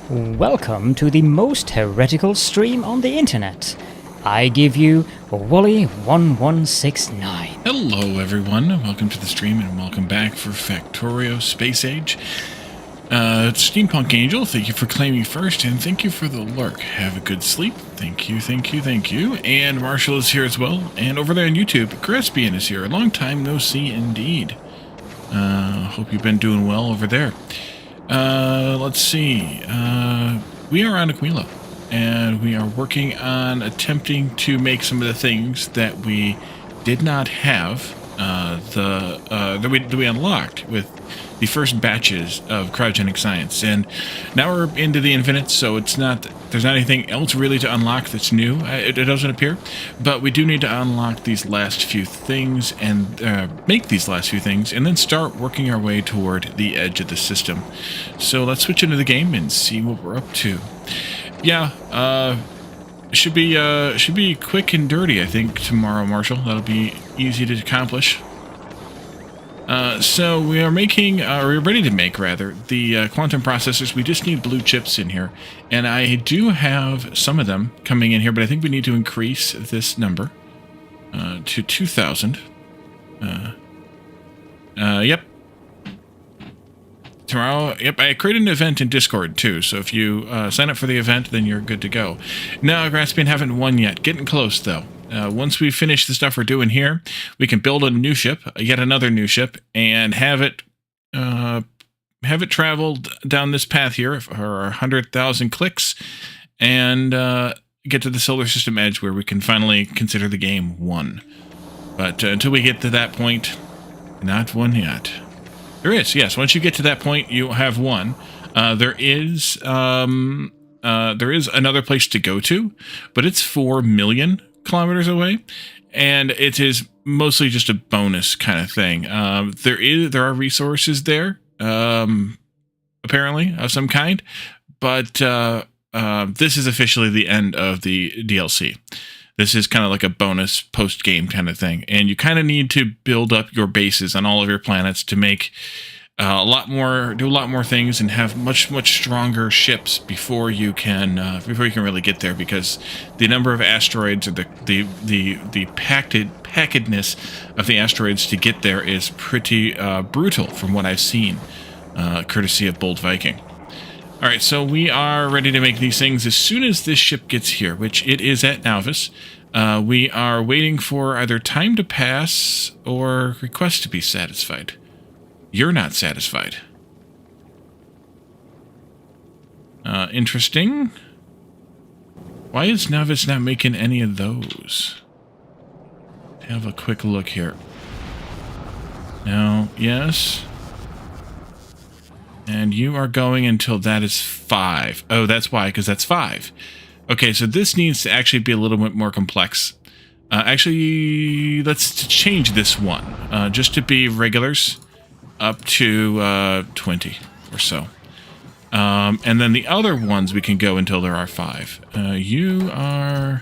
Welcome to the most heretical stream on the internet. I give you Wally1169. Hello everyone, welcome to the stream and welcome back for Factorio Space Age. Steampunk Angel, thank you for claiming first and thank you for the lurk. Have a good sleep. Thank you, thank you, thank you. And Marshall is here as well. And over there on YouTube, Crespian is here. A long time no see indeed. Hope you've been doing well over there. Let's see. We are on Aquilo, and we are working on attempting to make some of the things that we did not have, that we unlocked with the first batches of Cryogenic Science. And now we're into the infinite, so there's not anything else really to unlock that's new. It doesn't appear, but we do need to unlock these last few things and make these last few things, and then start working our way toward the edge of the system. So let's switch into the game and see what we're up to. Yeah, should be quick and dirty, I think, tomorrow, Marshall. That'll be easy to accomplish. So we are making, we're ready to make, rather, the quantum processors. We just need blue chips in here, and I do have some of them coming in here, but I think we need to increase this number to 2,000. Yep. Tomorrow, yep, I created an event in Discord, too, so if you sign up for the event, then you're good to go. No, Graspian haven't won yet. Getting close, though. Once we finish the stuff we're doing here, we can build a new ship, yet another new ship, and have it travel down this path here for 100,000 clicks, and get to the solar system edge where we can finally consider the game won. But until we get to that point, not won yet. There is, yes. Once you get to that point, you have won. There is another place to go to, but it's 4 million kilometers away, and it is mostly just a bonus kind of thing. There are resources there, apparently, of some kind, but this is officially the end of the DLC. This is kind of like a bonus post-game kind of thing, and you kind of need to build up your bases on all of your planets to make do a lot more things, and have much stronger ships before you can really get there, because the number of asteroids, or the packedness of the asteroids to get there is pretty brutal from what I've seen, courtesy of Bold Viking. All right, so we are ready to make these things as soon as this ship gets here, which it is at Nauvis. We are waiting for either time to pass or request to be satisfied. You're not satisfied. Interesting. Why is Nauvis not making any of those? Have a quick look here. No, yes. And you are going until that is 5. Oh, that's why, because that's 5. Okay, so this needs to actually be a little bit more complex. Actually, let's change this one, just to be regulars, up to 20 or so. And then the other ones we can go until there are 5. You are...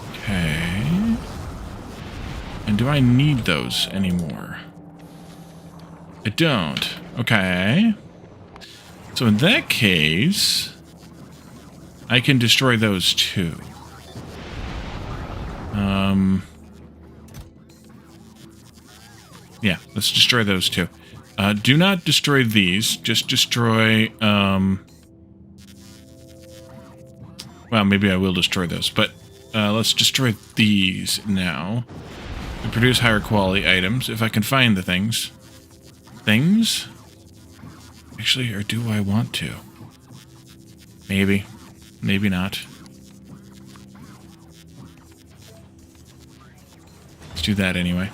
Okay. And do I need those anymore? I don't. Okay. So in that case, I can destroy those too. Yeah, let's destroy those too. Do not destroy these. Just destroy... well, maybe I will destroy those, but let's destroy these now. And produce higher quality items, if I can find the things. Things? Actually, or do I want to? Maybe. Maybe not. Let's do that anyway.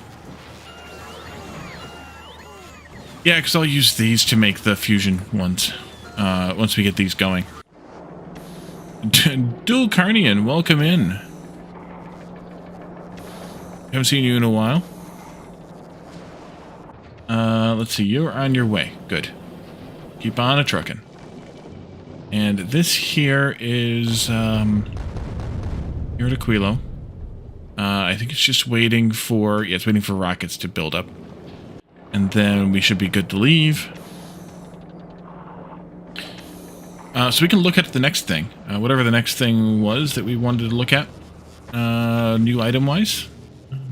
Yeah, because I'll use these to make the fusion ones, once we get these going. Dual Carnian, welcome in. Haven't seen you in a while. Let's see, you're on your way. Good. Keep on a-truckin'. And this here is, here at Aquilo. I think it's just waiting for, yeah, it's waiting for rockets to build up. And then we should be good to leave. So we can look at the next thing. Whatever the next thing was that we wanted to look at. New item-wise.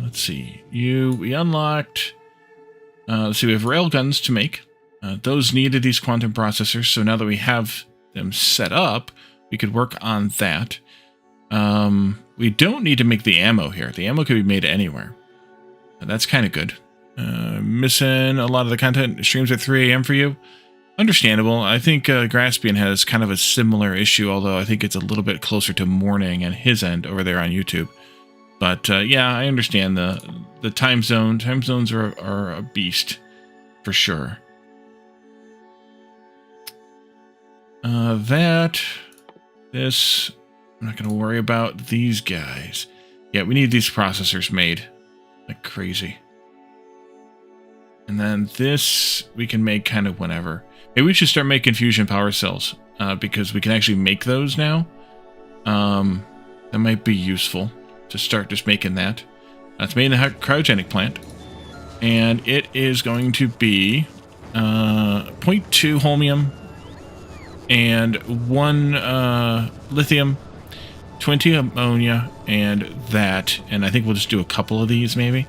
Let's see. We unlocked... let's see, we have railguns to make. Those needed these quantum processors, so now that we have them set up, we could work on that. We don't need to make the ammo here. The ammo could be made anywhere. That's kind of good. Missing a lot of the content. Streams at 3 a.m. for you. Understandable. I think Graspian has kind of a similar issue, although I think it's a little bit closer to morning and his end over there on YouTube. But yeah, I understand the time zone. Time zones are a beast, for sure. This, I'm not going to worry about these guys. Yeah, we need these processors made like crazy. And then this we can make kind of whenever. Maybe we should start making fusion power cells because we can actually make those now. That might be useful to start just making that. That's made in a cryogenic plant. And it is going to be 0.2 holmium and 1 lithium, 20 ammonia, and that. And I think we'll just do a couple of these maybe.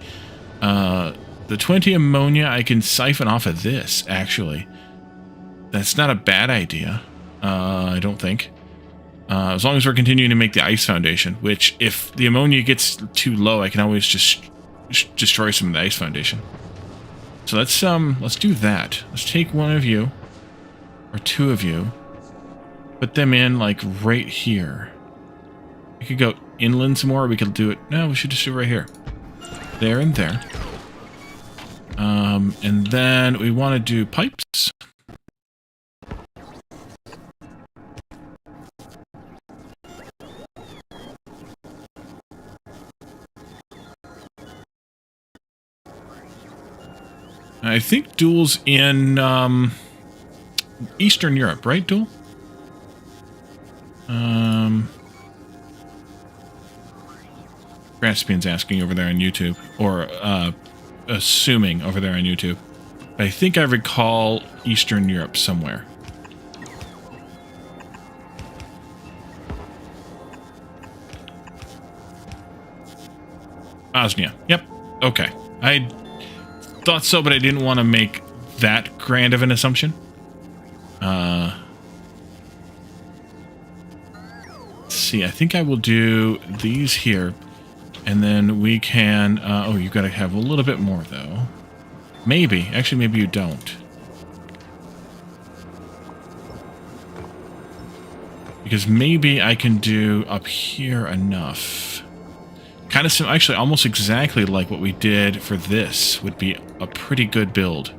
The 20 ammonia I can siphon off of this, actually. That's not a bad idea, I don't think. As long as we're continuing to make the ice foundation, which if the ammonia gets too low, I can always just destroy some of the ice foundation. So let's do that. Let's take one of you, or two of you, put them in like right here. We could go inland some more, or we could do it. No, we should just do it right here. There and there. And then we want to do pipes. I think Duel's in Eastern Europe, right, Duel? Graspian's asking over there on YouTube, or assuming over there on YouTube. I think I recall Eastern Europe somewhere. Bosnia. Yep. Okay. I thought so, but I didn't want to make that grand of an assumption. Let's see. I think I will do these here. And then we can... oh, you've got to have a little bit more, though. Maybe. Actually, maybe you don't. Because maybe I can do up here enough. Kind of... actually, almost exactly like what we did for this would be a pretty good build.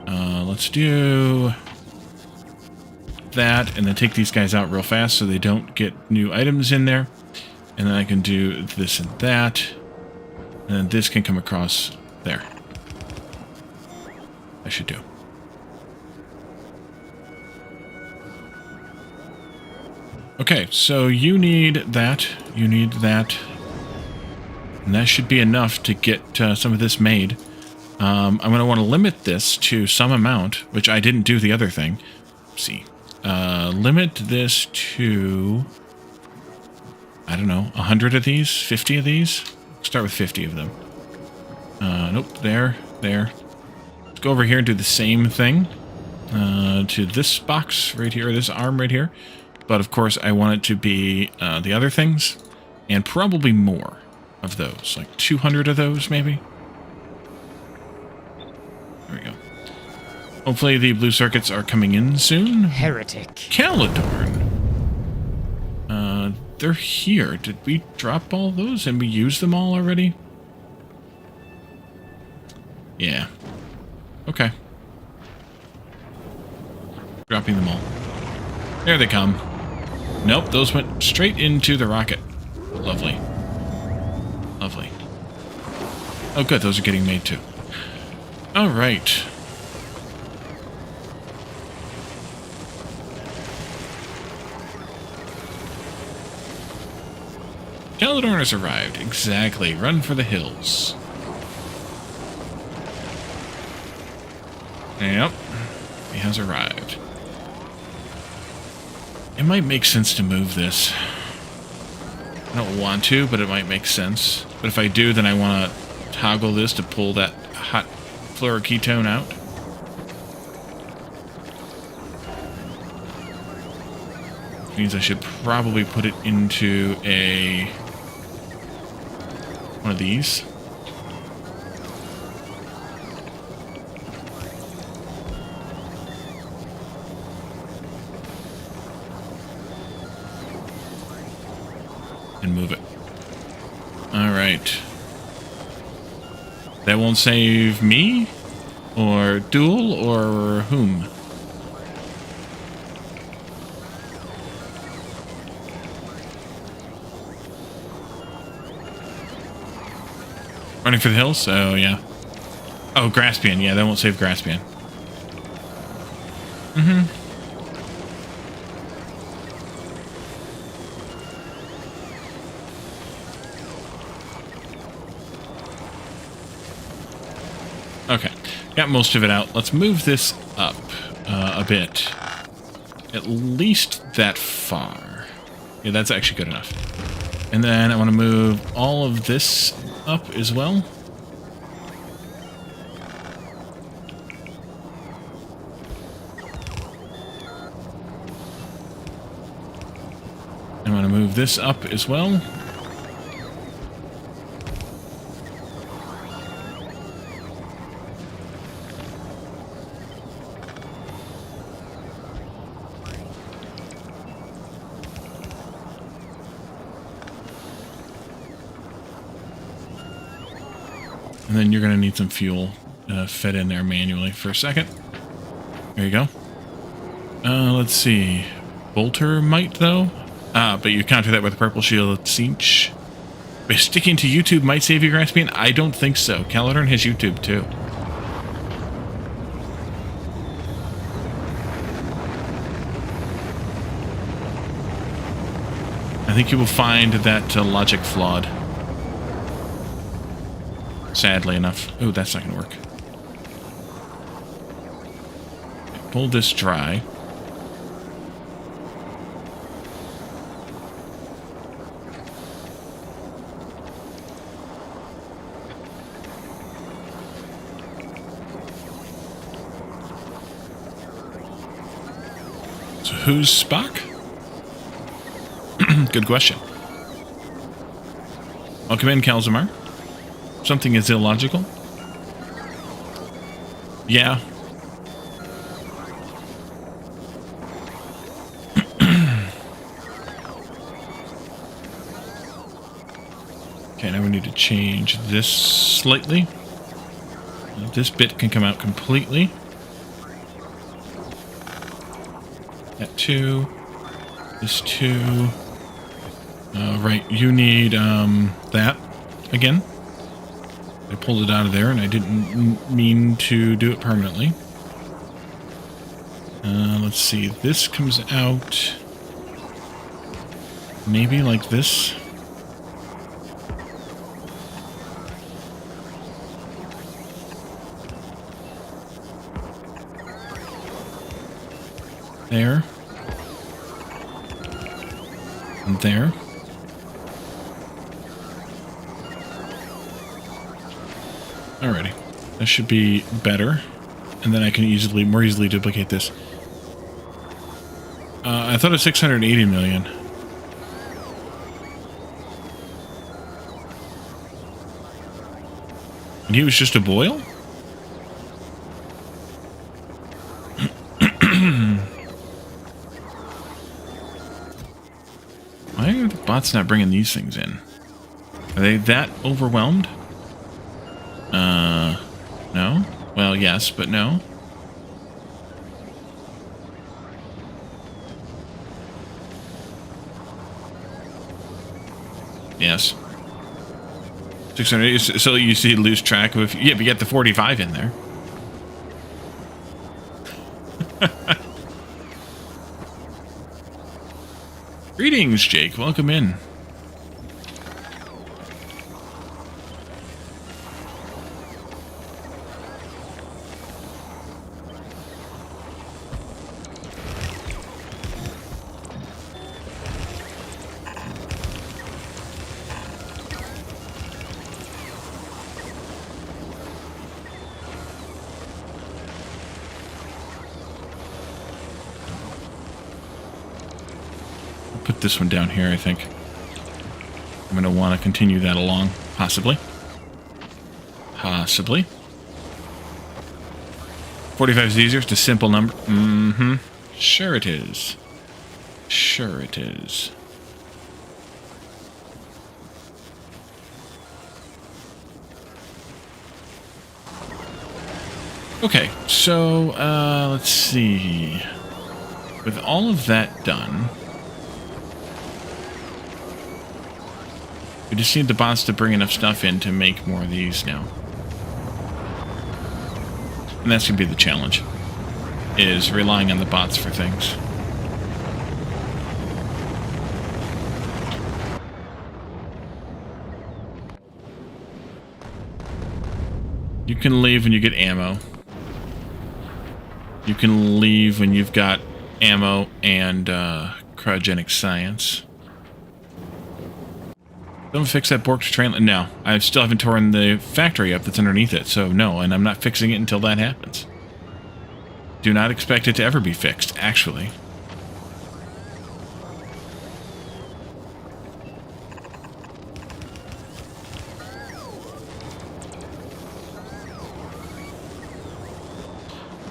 Let's do... that, and then take these guys out real fast so they don't get new items in there. And then I can do this and that. And then this can come across there. I should do. Okay, so you need that. You need that. And that should be enough to get some of this made. I'm going to want to limit this to some amount, which I didn't do the other thing. Let's see. Limit this to... I don't know, 100 of these? 50 of these? Start with 50 of them. Nope, there. Let's go over here and do the same thing to this box right here, this arm right here. But of course, I want it to be the other things, and probably more of those, like 200 of those, maybe. There we go. Hopefully the blue circuits are coming in soon. Heretic. Calidorn. They're here. Did we drop all those and we used them all already? Yeah. Okay. Dropping them all. There they come. Nope, those went straight into the rocket. Lovely. Lovely. Oh good, those are getting made too. Alright. Calidorn has arrived. Exactly. Run for the hills. Yep. He has arrived. It might make sense to move this. I don't want to, but it might make sense. But if I do, then I want to toggle this to pull that hot fluoroketone out. Which means I should probably put it into one of these. And move it. Alright. That won't save me? Or Duel? Or whom? Running for the hills? Oh, yeah. Oh, Graspian. Yeah, that won't save Graspian. Mm-hmm. Okay, got most of it out. Let's move this up a bit. At least that far. Yeah, that's actually good enough. And then I want to move all of this up as well. I want to move this up as well. And then you're going to need some fuel fed in there manually for a second. There you go. Let's see. Bolter might, though? But you counter that with a purple shield Siege. But sticking to YouTube might save you, Graspian? I don't think so. Caladorn has YouTube, too. I think you will find that logic flawed. Sadly enough. Oh, that's not going to work. Okay, pull this dry. So who's Spock? Good question. Welcome in, Calzamar. Something is illogical? Yeah. Okay, now we need to change this slightly. This bit can come out completely. That 2. This 2. Right, you need that again. I pulled it out of there, and I didn't mean to do it permanently. Let's see. This comes out maybe like this. There. And there. Alrighty, that should be better, and then I can more easily duplicate this. I thought it was 680 million. And he was just a boil? Why are the bots not bringing these things in? Are they that overwhelmed? No? Well, yes, but no. Yes. 600, so you see lose track of, yeah, but you get the 45 in there. Greetings, Jake. Welcome in. put this one down here, I think. I'm going to want to continue that along, possibly. Possibly. 45 is easier. It's a simple number. Mm-hmm. Sure it is. Sure it is. Okay, so, let's see. With all of that done, we just need the bots to bring enough stuff in to make more of these now. And that's going to be the challenge, is relying on the bots for things. You can leave when you get ammo. You can leave when you've got ammo and Cryogenic Science. Don't fix that Borked train. No, I still haven't torn the factory up that's underneath it, so no, and I'm not fixing it until that happens. Do not expect it to ever be fixed, actually.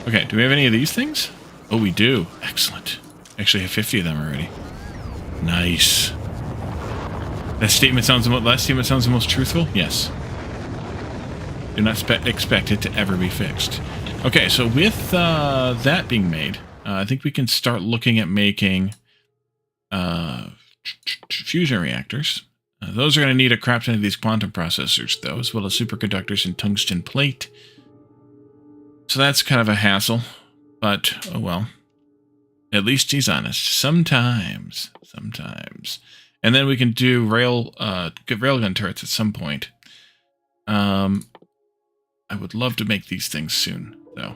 Okay, do we have any of these things? Oh, we do. Excellent. Actually, I have 50 of them already. Nice. That statement sounds last statement sounds the most truthful? Yes. Do not expect it to ever be fixed. Okay, so with that being made, I think we can start looking at making fusion reactors. Those are going to need a crap ton of these quantum processors, though, as well as superconductors and tungsten plate. So that's kind of a hassle, but oh well. At least he's honest. Sometimes. And then we can do railgun turrets at some point. I would love to make these things soon, though.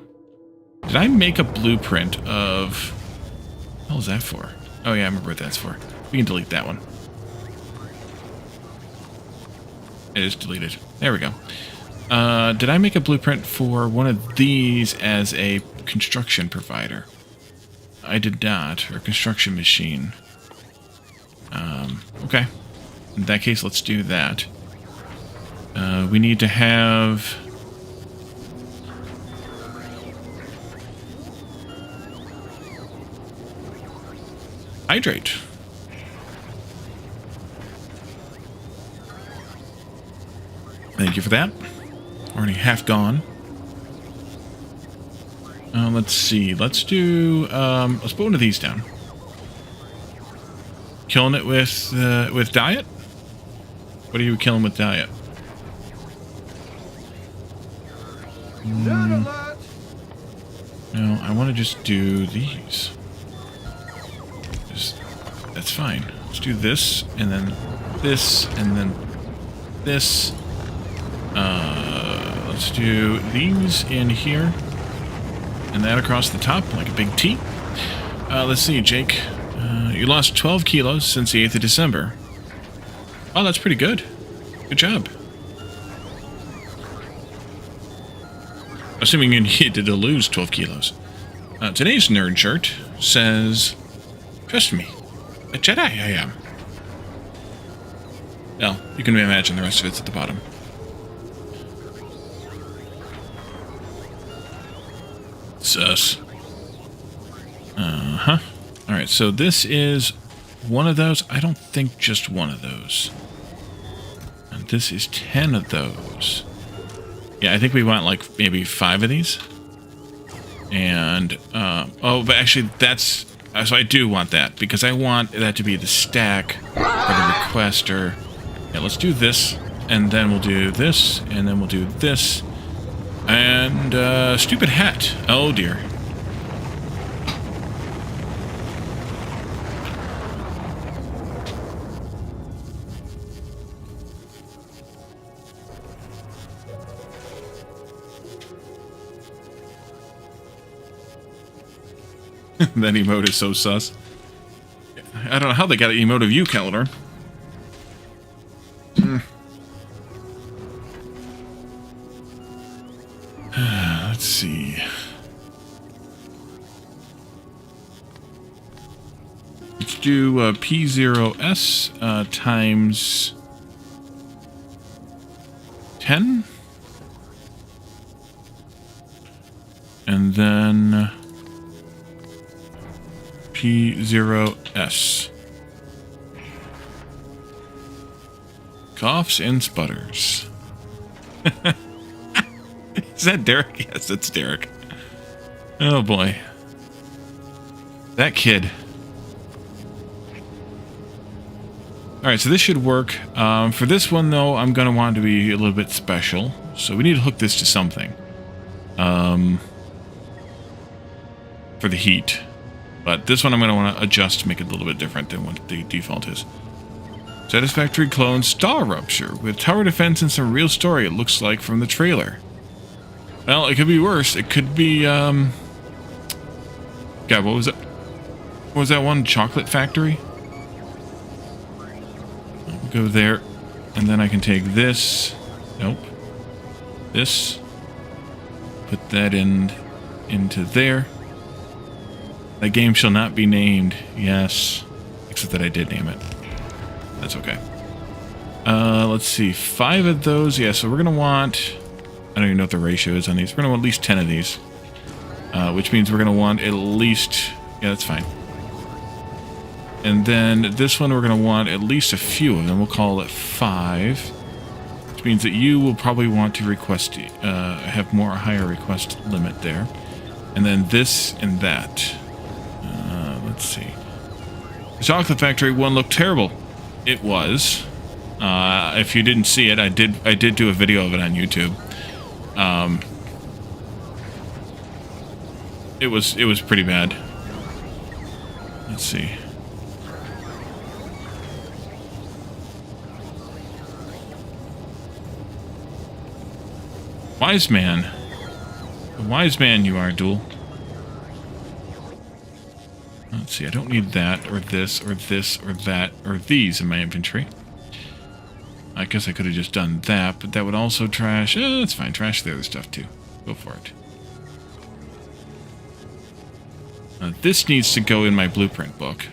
Did I make a blueprint of... What the hell is that for? Oh yeah, I remember what that's for. We can delete that one. It is deleted. There we go. Did I make a blueprint for one of these as a construction provider? I did not, or construction machine. Okay. In that case, let's do that. We need to have... hydrate. Thank you for that. Already half gone. Let's see. Let's do... let's put one of these down. Killing it with diet? What are you killing with diet? No, I want to just do these. That's fine. Let's do this, and then this, and then this. Let's do these in here, and that across the top, like a big T. Let's see, Jake. You lost 12 kilos since the 8th of December. Oh, that's pretty good. Good job. Assuming you needed to lose 12 kilos. Today's nerd shirt says, "Trust me, a Jedi I am." Well, you can imagine the rest of it's at the bottom. Sus. Uh-huh. Alright, so this is one of those. I don't think just one of those. And this is 10 of those. Yeah, I think we want like maybe 5 of these. And, oh, but actually that's, so I do want that, because I want that to be the stack for the requester. Yeah, let's do this, and then we'll do this, and then we'll do this. And, stupid hat. Oh dear. That emote is so sus. I don't know how they got an emote of you, Calidor. Let's see. Let's do P0S times 10. And then P0S. Coughs and sputters. Is that Derek? Yes, that's Derek. Oh boy. That kid. Alright, so this should work. For this one, though, I'm going to want it to be a little bit special. So we need to hook this to something. For the heat. But this one I'm going to want to adjust to make it a little bit different than what the default is. Satisfactory clone star rupture with tower defense and some real story, it looks like, from the trailer. Well, it could be worse. It could be, God, what was it? What was that one? Chocolate Factory? I'll go there. And then I can take this. Nope. This. Put that into there. That game shall not be named. Yes. Except that I did name it. That's okay. Let's see. 5 of those. Yeah, so we're going to want... I don't even know what the ratio is on these. We're going to want at least 10 of these. Which means we're going to want at least... Yeah, that's fine. And then this one we're going to want at least a few of them. We'll call it 5. Which means that you will probably want to request... have a higher request limit there. And then this and that. Let's see. The Chocolate Factory one looked terrible. It was. If you didn't see it, I did do a video of it on YouTube. It was pretty bad. Let's see. Wise man. A wise man you are, Duel. Let's see, I don't need that, or this, or this, or that, or these in my inventory. I guess I could have just done that, but that would also trash... that's fine, trash the other stuff too. Go for it. This needs to go in my blueprint book.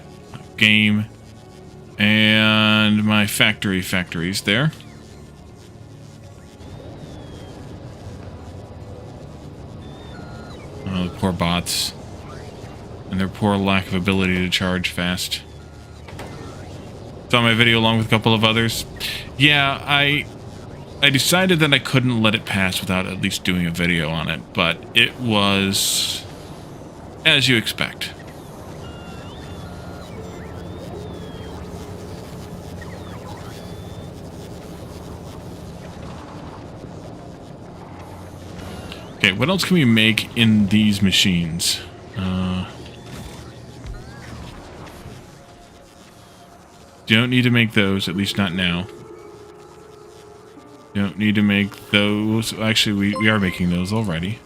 Game. And my factories there. Oh, the poor bots. And their poor lack of ability to charge fast. Saw my video along with a couple of others. Yeah, I decided that I couldn't let it pass without at least doing a video on it, but it was as you expect. Okay, what else can we make in these machines? Don't need to make those, at least not now. Don't need to make those. Actually, we are making those already.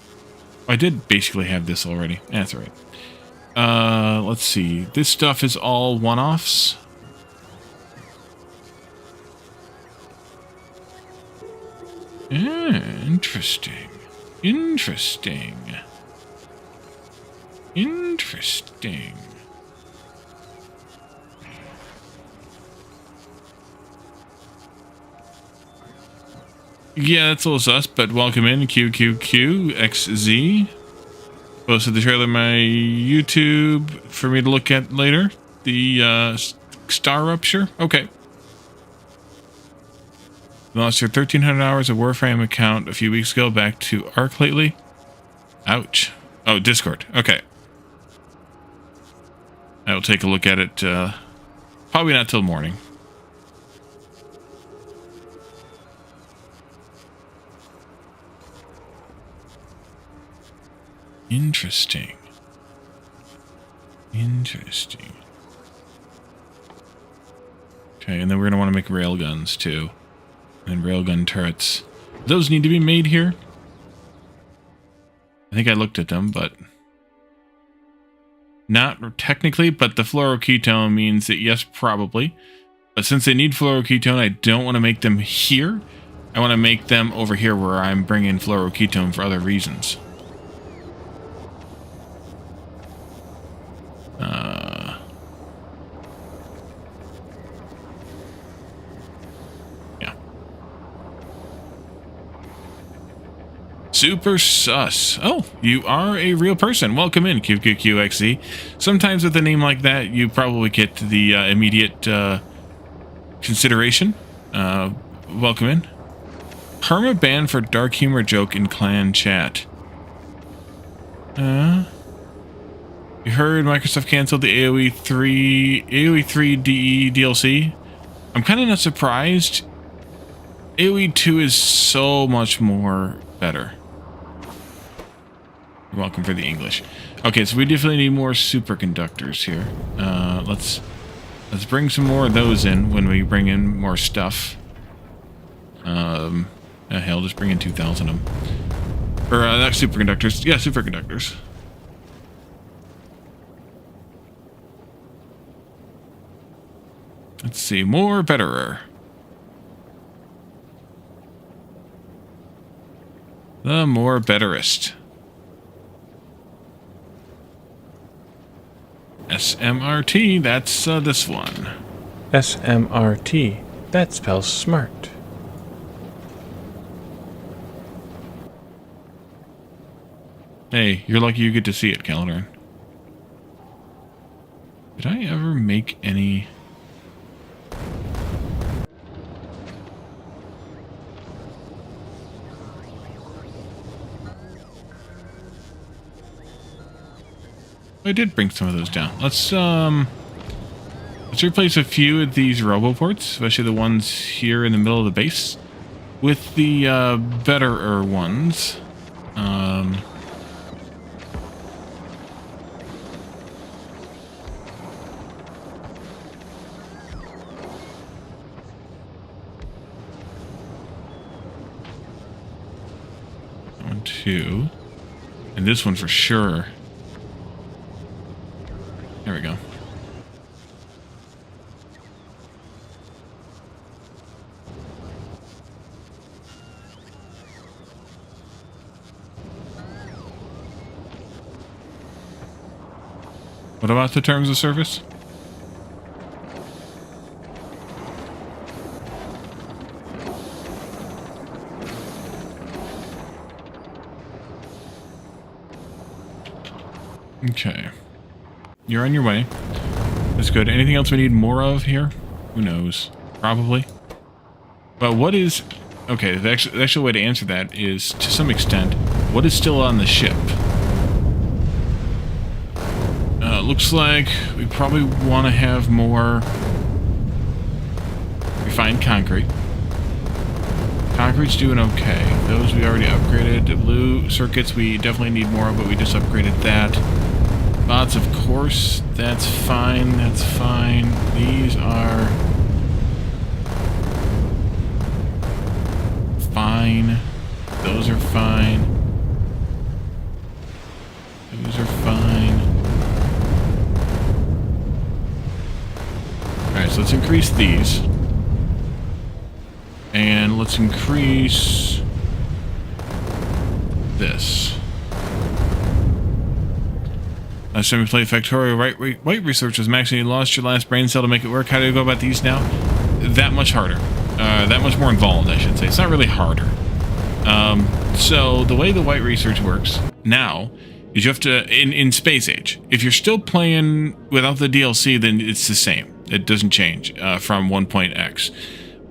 I did basically have this already. That's all right. Let's see. This stuff is all one-offs. Interesting. Interesting. Interesting. Yeah, that's a little sus, but welcome in, QQQXZ. Posted the trailer on my YouTube for me to look at later. The star rupture. Okay. Lost your 1,300 hours of Warframe account a few weeks ago. Back to Arc lately. Ouch. Oh, Discord. Okay. I will take a look at it. Probably not till morning. Interesting. Interesting. Okay, and then we're going to want to make railguns too. And railgun turrets. Those need to be made here. I think I looked at them, but... Not technically, but the fluoroketone means that yes, probably. But since they need fluoroketone, I don't want to make them here. I want to make them over here where I'm bringing fluoroketone for other reasons. Super sus. Oh, you are a real person. Welcome in, QQQXZ. Sometimes with a name like that, you probably get the immediate consideration. Welcome in. Perma ban for dark humor joke in clan chat. You heard Microsoft canceled the AoE 3 DE DLC? I'm kind of not surprised. AoE 2 is so much more better. You're welcome for the English. Okay, so we definitely need more superconductors here. Let's bring some more of those in when we bring in more stuff. Hell, just bring in 2,000 of them. Or, not superconductors. Yeah, superconductors. Let's see, more betterer. The more betterest. SMRT, that's this one. SMRT, that spells smart. Hey, you're lucky you get to see it, Caladrin. Did I ever make any... I did bring some of those down. Let's replace a few of these roboports, especially the ones here in the middle of the base, with the betterer ones. One, two, and this one for sure. There we go. What about the terms of service? Okay. You're on your way. That's good. Anything else we need more of here? Who knows? Probably. But what is... Okay, the actual way to answer that is, to some extent, what is still on the ship? Looks like we probably want to have more refined concrete. Concrete's doing okay. Those we already upgraded. The blue circuits we definitely need more of, but we just upgraded that. Bots, of course, that's fine, that's fine. These are fine. Those are fine. Those are fine. Alright, so let's increase these. And let's increase this. Last time we played Factorio, white research was maxing. You lost your last brain cell to make it work. How do you go about these now? That much harder. That much more involved, I should say. It's not really harder. So the way the white research works now is you have to, in Space Age, if you're still playing without the DLC, then it's the same. It doesn't change from 1.x.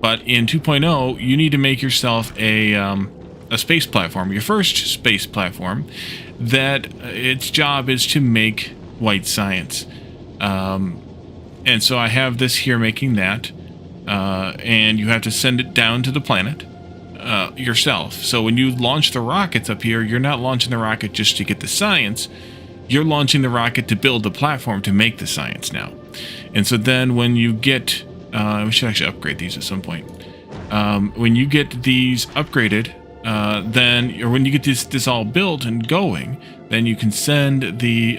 But in 2.0, you need to make yourself a space platform, your first space platform, that its job is to make white science. And so I have this here making that, and you have to send it down to the planet yourself. So when you launch the rockets up here, you're not launching the rocket just to get the science, you're launching the rocket to build the platform to make the science now. And so then when you get, we should actually upgrade these at some point. When you get these upgraded, then, or when you get this all built and going, then you can send the,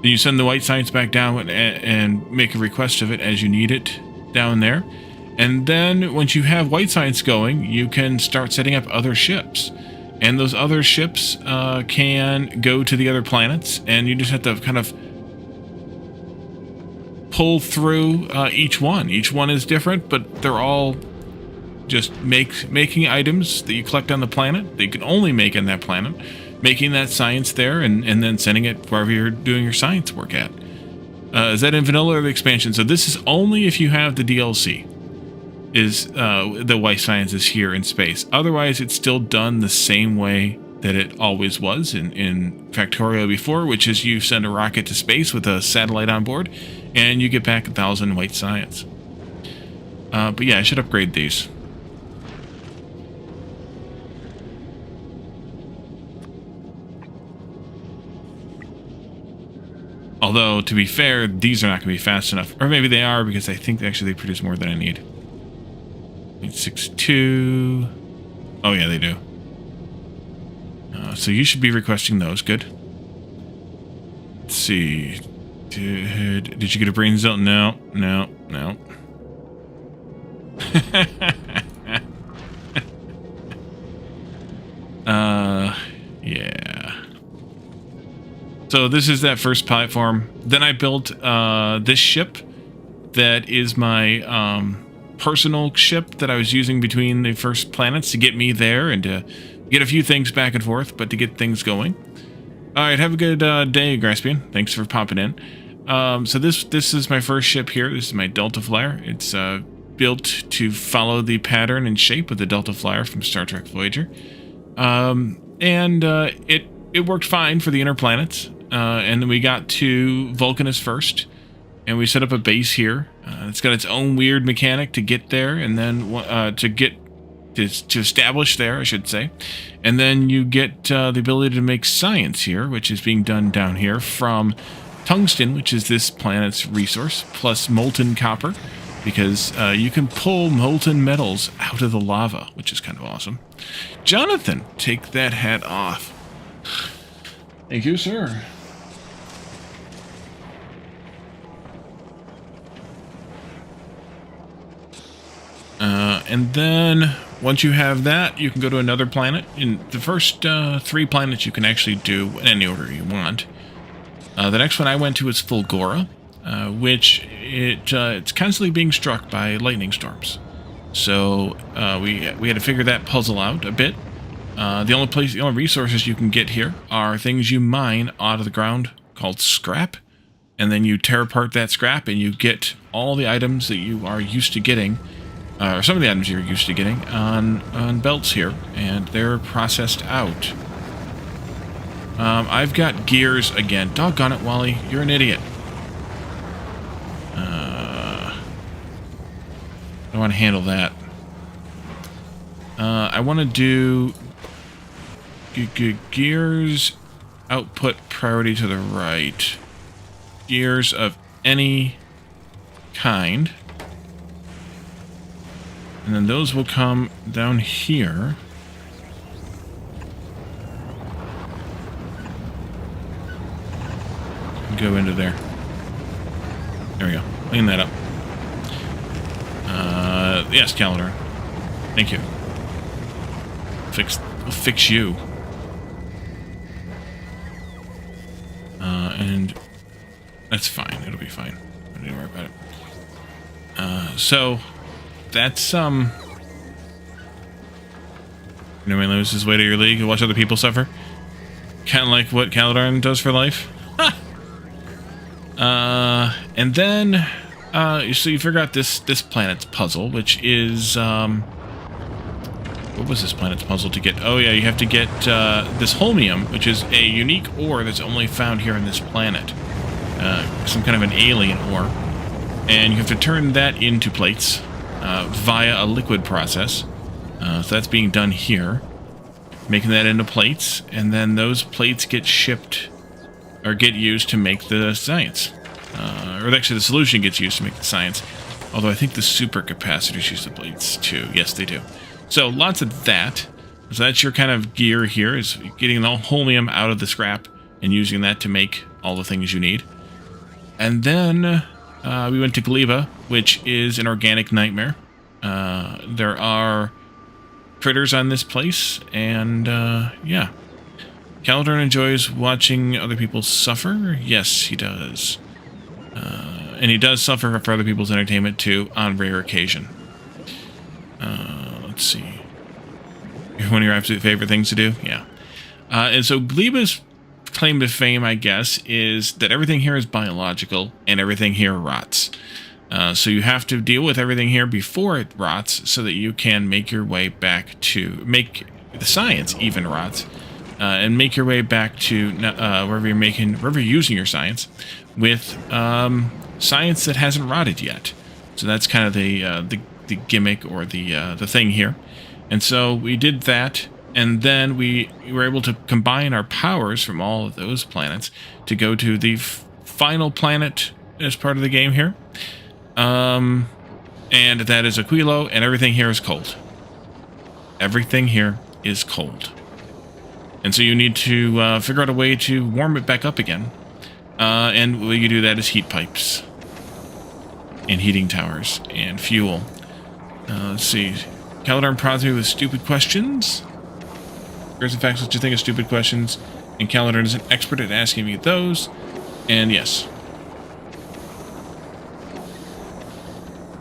the white science back down and make a request of it as you need it down there. And then once you have white science going, you can start setting up other ships. And those other ships can go to the other planets, and you just have to kind of pull through each one. Each one is different, but they're all just making items that you collect on the planet that you can only make on that planet, making that science there, and then sending it wherever you're doing your science work at. Is that in vanilla or the expansion? So this is only if you have the DLC. Is the White Science is here in space. Otherwise, it's still done the same way that it always was in Factorio before, which is you send a rocket to space with a satellite on board, and you get back 1,000 White Science. But yeah, I should upgrade these. Although, to be fair, these are not going to be fast enough. Or maybe they are, because I think actually they produce more than I need. 862. Oh yeah, they do. So you should be requesting those. Good. Let's see. Did you get a brain cell? No. Yeah. So this is that first platform. Then I built this ship that is my personal ship that I was using between the first planets to get me there and to get a few things back and forth, but to get things going. All right, have a good day, Graspian. Thanks for popping in. So this is my first ship here. This is my Delta Flyer. It's built to follow the pattern and shape of the Delta Flyer from Star Trek Voyager. It worked fine for the inner planets. And then we got to Vulcanus first, and we set up a base here. It's got its own weird mechanic to get there, and then to establish there, I should say. And then you get the ability to make science here, which is being done down here from tungsten, which is this planet's resource, plus molten copper, because you can pull molten metals out of the lava, which is kind of awesome. Jonathan, take that hat off. Thank you, sir. And then once you have that, you can go to another planet. In the first 3 planets you can actually do in any order you want. The next one I went to is Fulgora, which it's constantly being struck by lightning storms. So we had to figure that puzzle out a bit. The only resources you can get here are things you mine out of the ground called scrap, and then you tear apart that scrap and you get all the items that you are used to getting, or some of the items you're used to getting on belts here, and they're processed out. I've got gears again. Doggone it, Wally, you're an idiot. I want to handle that. I want to do gears output priority to the right. Gears of any kind. And then those will come down here. Go into there. There we go. Clean that up. Yes, Calendar. Thank you. We'll fix you. And that's fine. It'll be fine. Don't need to worry about it. So that's You know, man lose his way to your league and watch other people suffer. Kind of like what Caladon does for life. And then so you figure out this planet's puzzle, which is what was this planet's puzzle to get? Oh yeah, you have to get this holmium, which is a unique ore that's only found here on this planet. Some kind of an alien ore. And you have to turn that into plates via a liquid process. So that's being done here. Making that into plates, and then those plates get shipped or get used to make the science. Or actually the solution gets used to make the science. Although I think the supercapacitors use the plates too. Yes, they do. So lots of that. So that's your kind of gear here, is getting the holmium out of the scrap and using that to make all the things you need. And then we went to Gleba, which is an organic nightmare. There are critters on this place, and yeah. Calendar enjoys watching other people suffer. Yes, he does. And he does suffer for other people's entertainment too, on rare occasion. let's see. One of your absolute favorite things to do? Yeah. And so Gleba's claim to fame, I guess, is that everything here is biological and everything here rots. So you have to deal with everything here before it rots so that you can make your way back to... make the science even rots. And make your way back to wherever you're using your science with science that hasn't rotted yet. So that's kind of the gimmick or the thing here. And so we did that, and then we were able to combine our powers from all of those planets to go to the final planet as part of the game here. And that is Aquilo, and everything here is cold. Everything here is cold. And so you need to figure out a way to warm it back up again. And the way you do that is heat pipes. And heating towers. And fuel. Let's see. Caladar prods me with stupid questions. Here's the facts what you think of stupid questions. And Caladar is an expert at asking me those. And yes.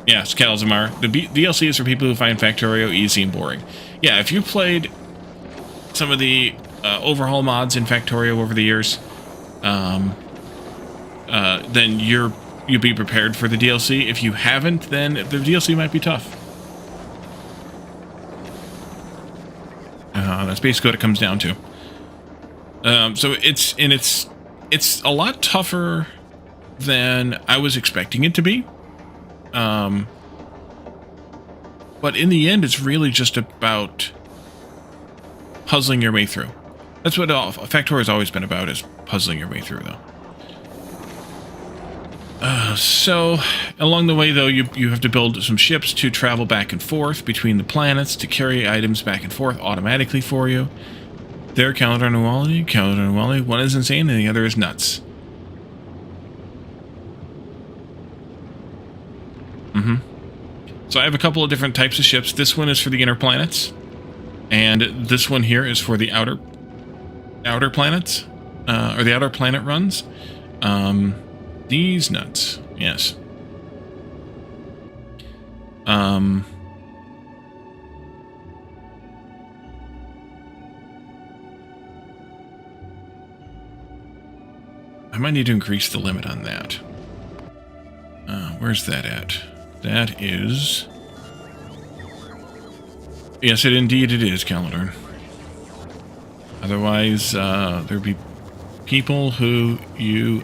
Yes, Calzamar. The DLC is for people who find Factorio easy and boring. Yeah, if you played some of the overhaul mods in Factorio over the years, then you'll be prepared for the DLC. If you haven't, then the DLC might be tough. That's basically what it comes down to. So it's a lot tougher than I was expecting it to be. But in the end, it's really just about puzzling your way through. That's what Factorio has always been about, is puzzling your way through, though. So, along the way, though, you have to build some ships to travel back and forth between the planets to carry items back and forth automatically for you. There, Caladar Nuwali. One is insane and the other is nuts. So I have a couple of different types of ships. This one is for the inner planets. And this one here is for the outer planets, or the outer planet runs. These nuts, yes. I might need to increase the limit on that. Where's that at? That is... Yes, indeed it is, Caladar. Otherwise, there'd be people who you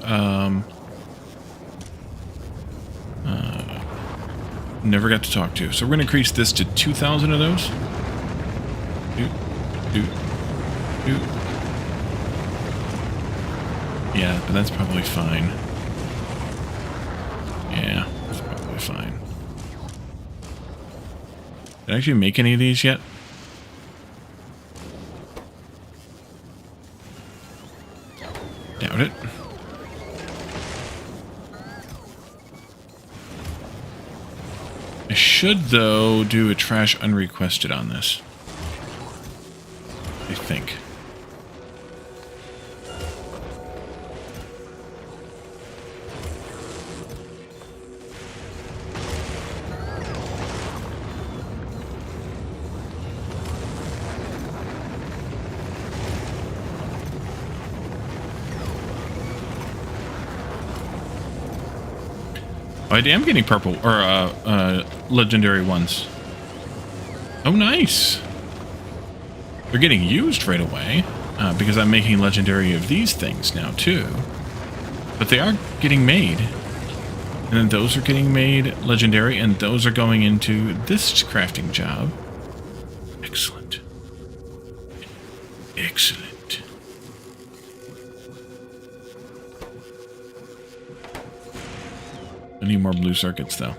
never got to talk to. So we're going to increase this to 2,000 of those. Yeah, but that's probably fine. Yeah, that's probably fine. Did I actually make any of these yet? Doubt it. I should, though, do a trash unrequested on this. I think. I am getting purple, or, legendary ones. Oh, nice! They're getting used right away, because I'm making legendary of these things now, too. But they are getting made. And then those are getting made legendary, and those are going into this crafting job. Excellent. Excellent. I need more blue circuits, though.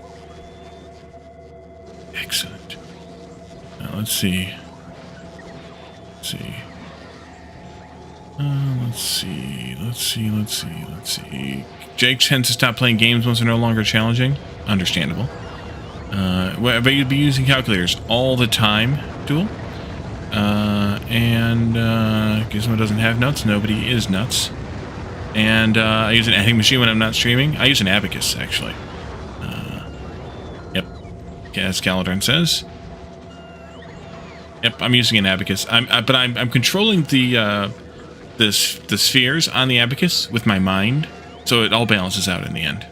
Excellent. Now, let's see. Let's see. Jake tends to stop playing games once they're no longer challenging. Understandable. But you'd be using calculators all the time, Duel. Gizmo doesn't have nuts. Nobody is nuts. And I use an adding machine when I'm not streaming. I use an abacus, actually. Yep. As Caladar says. Yep, I'm using an abacus. But I'm controlling the spheres on the abacus with my mind, so it all balances out in the end.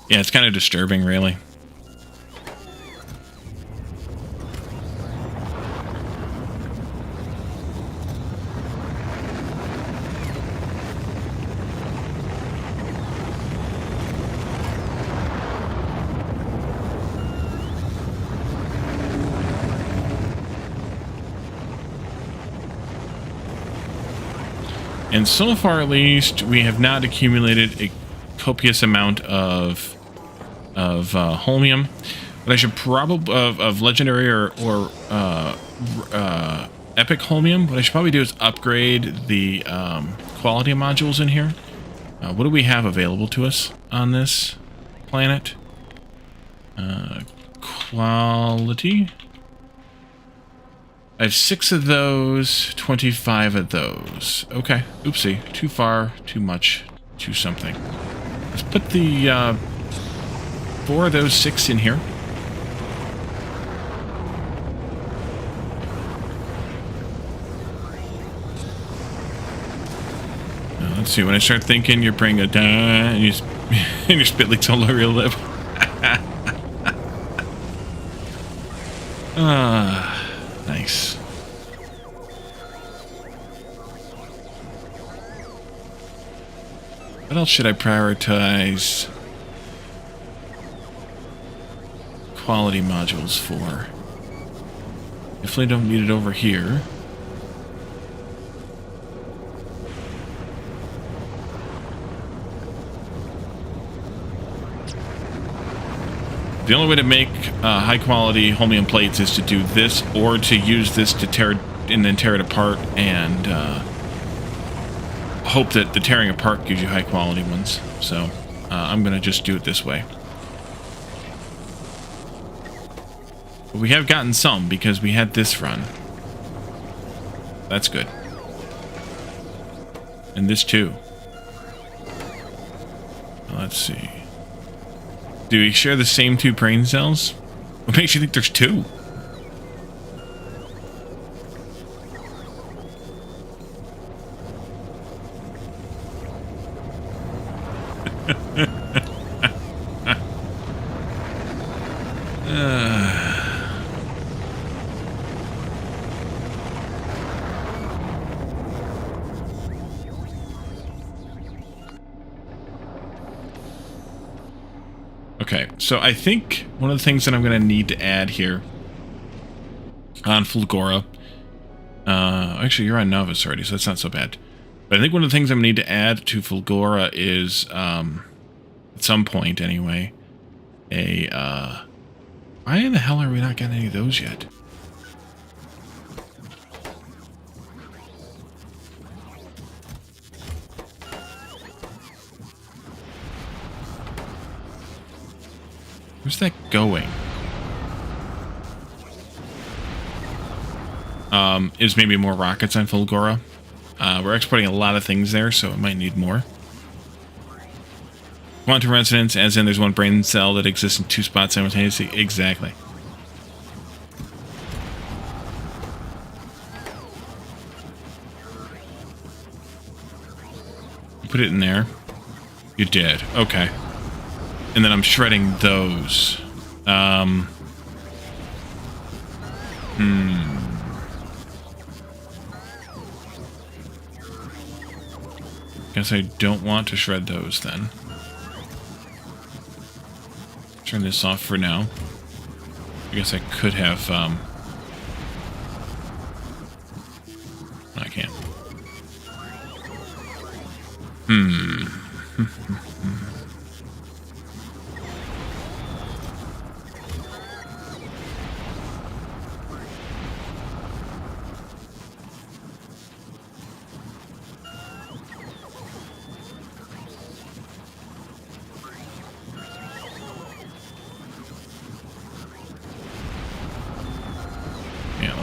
Yeah, it's kind of disturbing, really. And so far, at least, we have not accumulated a copious amount of holmium. But I should probably of legendary or epic holmium. What I should probably do is upgrade the quality modules in here. What do we have available to us on this planet? Quality. I have 6 of those, 25 of those. Okay, oopsie. Too far, too much, too something. Let's put the 4 of those 6 in here. Let's see, when I start thinking, you're bringing a down, and your spit leaks all over your lip. Nice. What else should I prioritize quality modules for? Definitely don't need it over here. The only way to make high quality holmium plates is to do this, or to use this to tear it and then tear it apart and hope that the tearing apart gives you high quality ones. So I'm going to just do it this way. But we have gotten some because we had this run. That's good. And this too. Let's see. Do we share the same 2 brain cells? What makes you think there's 2? Okay, so I think one of the things that I'm going to need to add here on Fulgora, actually you're on Novice already, so that's not so bad. But I think one of the things I'm going to need to add to Fulgora is, at some point anyway, why in the hell are we not getting any of those yet? Where's that going? Is maybe more rockets on Fulgora. We're exporting a lot of things there, so it might need more. Quantum resonance, as in there's one brain cell that exists in 2 spots simultaneously. Exactly. Put it in there. You did. Okay. And then I'm shredding those. Guess I don't want to shred those then. Turn this off for now. I guess I could have, I can't.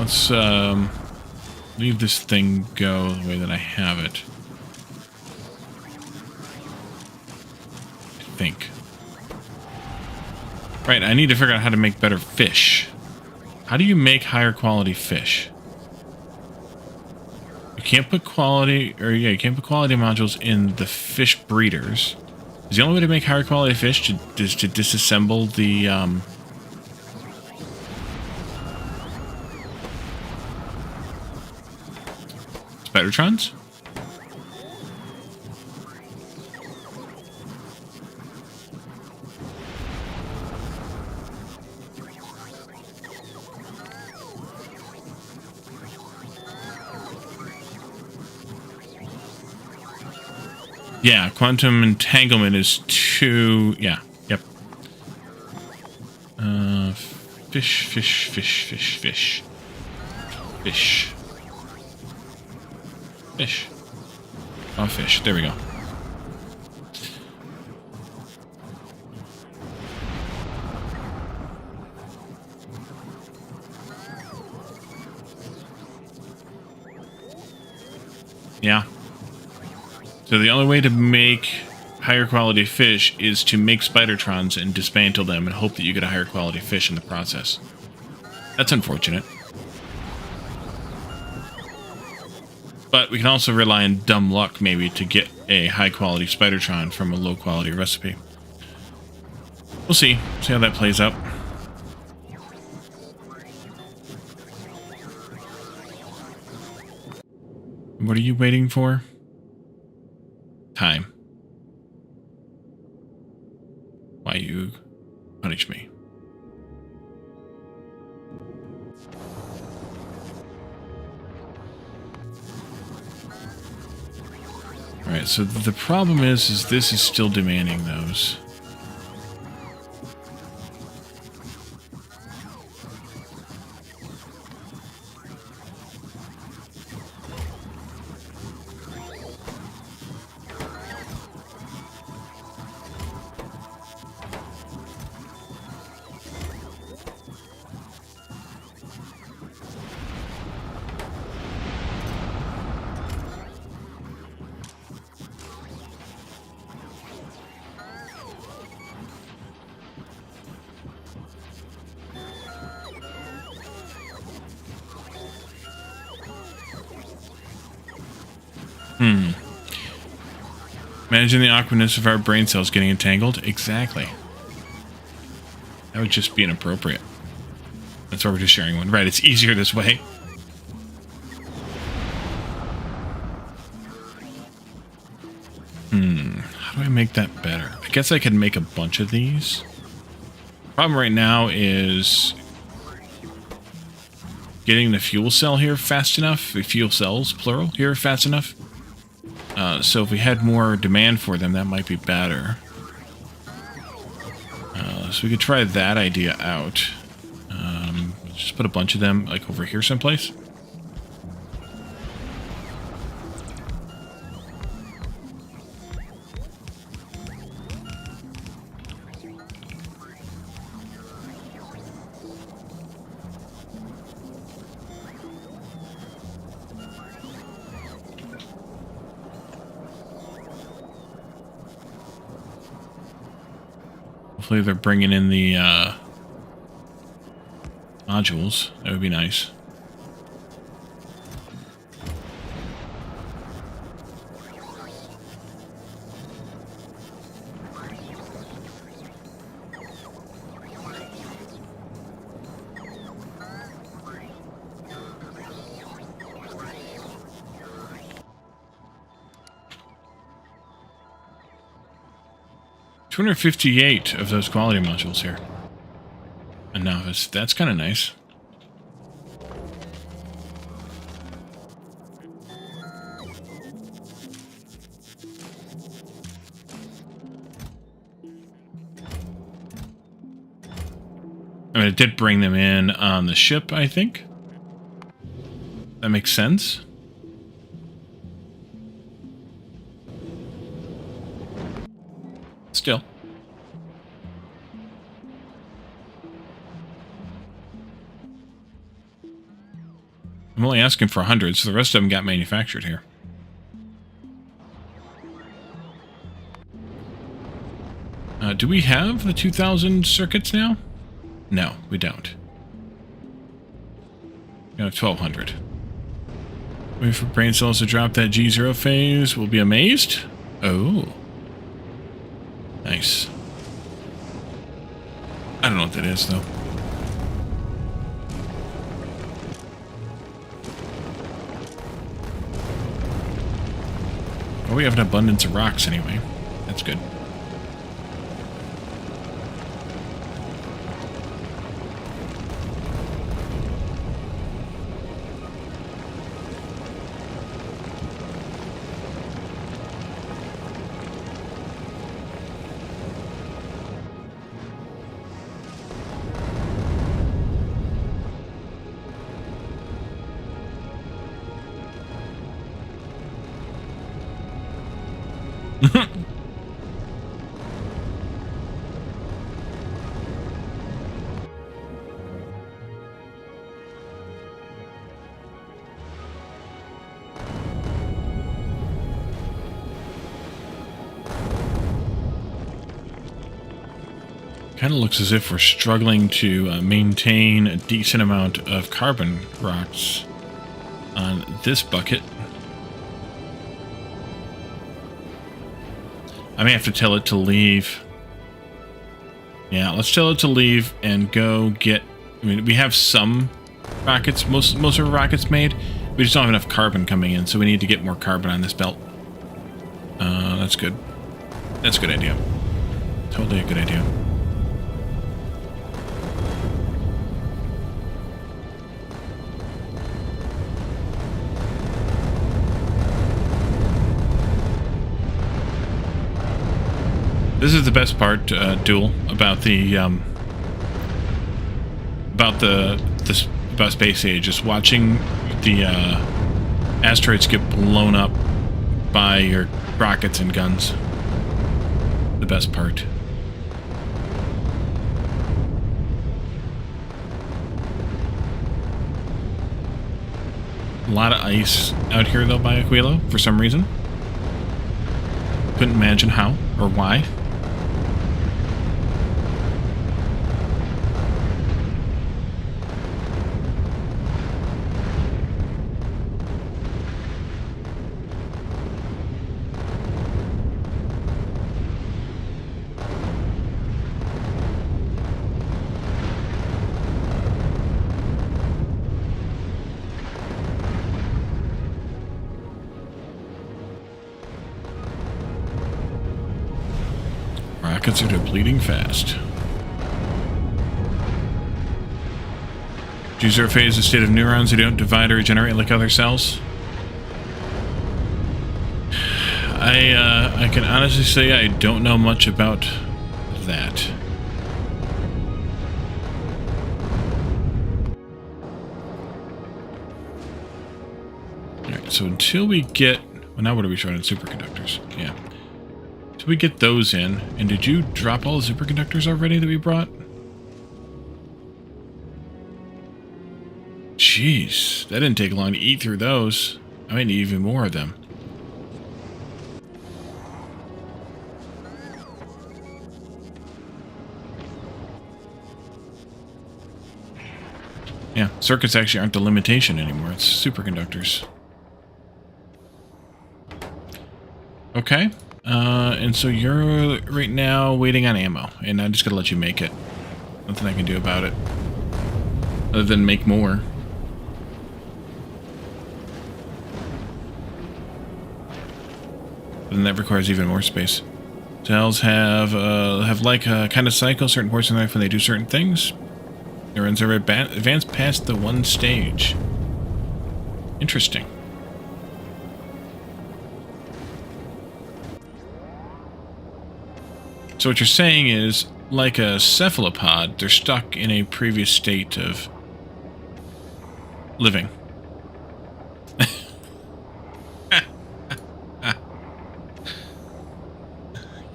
Let's leave this thing go the way that I have it. I think. Right, I need to figure out how to make better fish. How do you make higher quality fish? You can't put quality, or yeah, you can't put quality modules in the fish breeders. Is the only way to make higher quality fish is to disassemble the Spidertrons? Yeah, quantum entanglement is too... Yeah, yep. Fish. Fish. Oh, fish. There we go. Yeah. So the only way to make higher quality fish is to make Spidertrons and dismantle them and hope that you get a higher quality fish in the process. That's unfortunate. But we can also rely on dumb luck, maybe, to get a high-quality Spidertron from a low-quality recipe. We'll see. See how that plays out. What are you waiting for? Time. Why you punish me? Alright, so the problem is this is still demanding those. Imagine the awkwardness of our brain cells getting entangled. Exactly. That would just be inappropriate. That's why we're just sharing one. Right, it's easier this way. How do I make that better? I guess I could make a bunch of these. Problem right now is getting the fuel cell here fast enough. The fuel cells, plural, here fast enough. So if we had more demand for them, that might be better. So we could try that idea out. Just put a bunch of them, like, over here someplace. Hopefully they're bringing in the modules. That would be nice. $258 of those quality modules here. And now that's kind of nice. I mean, it did bring them in on the ship, I think. That makes sense. Still. only asking for 100, so the rest of them got manufactured here. Do we have the 2,000 circuits now? No, we don't. We have 1,200. Wait for brain cells to drop that G0 phase. We'll be amazed. Oh. Nice. I don't know what that is, though. Well, we have an abundance of rocks anyway. That's good. Kind of looks as if we're struggling to maintain a decent amount of carbon rocks on this bucket. I may have to tell it to leave. Yeah, let's tell it to leave and go get... I mean, we have some rockets, most of our rockets made. We just don't have enough carbon coming in, so we need to get more carbon on this belt. That's good. That's a good idea. Totally a good idea. This is the best part, Duel, about the space age, just watching the asteroids get blown up by your rockets and guns. The best part. A lot of ice out here, though, by Aquilo, for some reason. Couldn't imagine how or why. Rockets are depleting fast. G0 phase is a state of neurons who don't divide or regenerate like other cells. I can honestly say I don't know much about that. Alright, so until we get... Well, now what are we showing in superconductors? Yeah. Until we get those in... And did you drop all the superconductors already that we brought? Jeez, that didn't take long to eat through those. I might need even more of them. Yeah, circuits actually aren't the limitation anymore. It's superconductors. Okay. And so you're right now waiting on ammo, and I'm just gonna let you make it. Nothing I can do about it. Other than make more. Then that requires even more space. Cells have like a kind of cycle. Certain portions of life when they do certain things. Neurons are advanced past the one stage. Interesting. So what you're saying is, like a cephalopod, they're stuck in a previous state of living.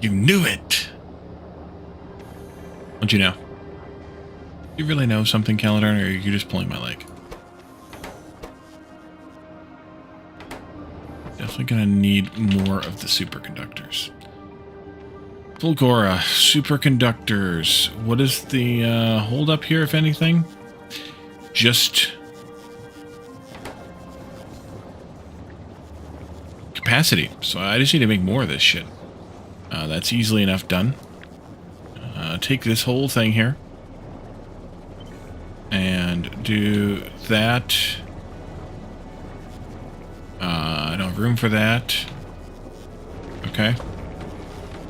You knew it! What'd you know? You really know something, Caledon, or are you just pulling my leg? Definitely gonna need more of the superconductors. Fulgora, superconductors. What is the hold up here, if anything? Just capacity. So I just need to make more of this shit. That's easily enough done. Take this whole thing here and do that. I don't have room for that. Okay.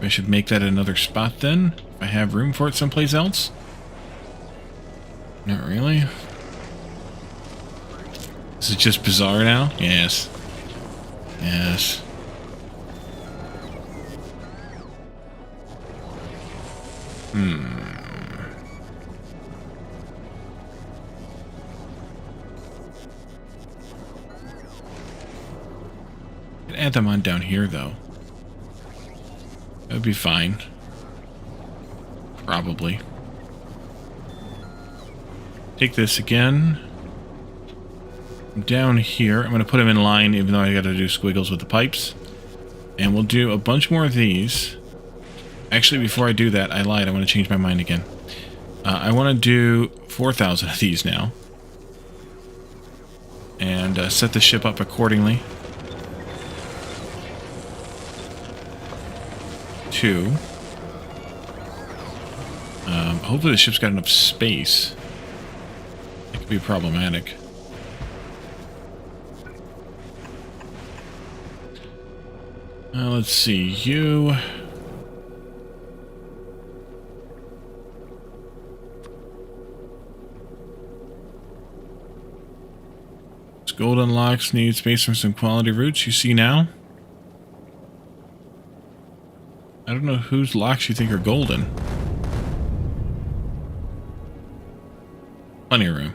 I should make that another spot then, if I have room for it someplace else. Not really. This is just bizarre now? Yes. Yes. Add them on down here, though. That would be fine. Probably. Take this again. Down here, I'm going to put them in line, even though I got to do squiggles with the pipes. And we'll do a bunch more of these. Actually, before I do that, I lied. I want to change my mind again. I want to do 4,000 of these now. And set the ship up accordingly. 2. Hopefully the ship's got enough space. It could be problematic. Let's see, you... Gold unlocks need space for some quality routes. You see now? I don't know whose locks you think are golden. Plenty of room.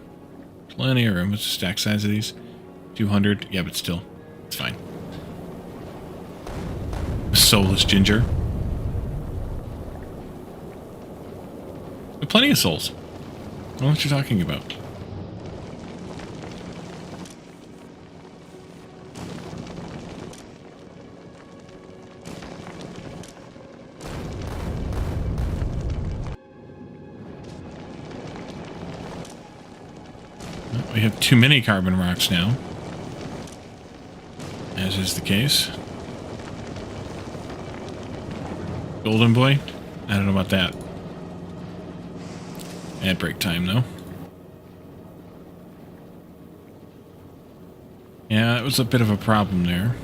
Plenty of room. What's the stack size of these? 200? Yeah, but still. It's fine. Soulless ginger. But plenty of souls. I don't know what you're talking about. We have too many carbon rocks now, as is the case. Golden boy? I don't know about that. At break time, though. Yeah, it was a bit of a problem there.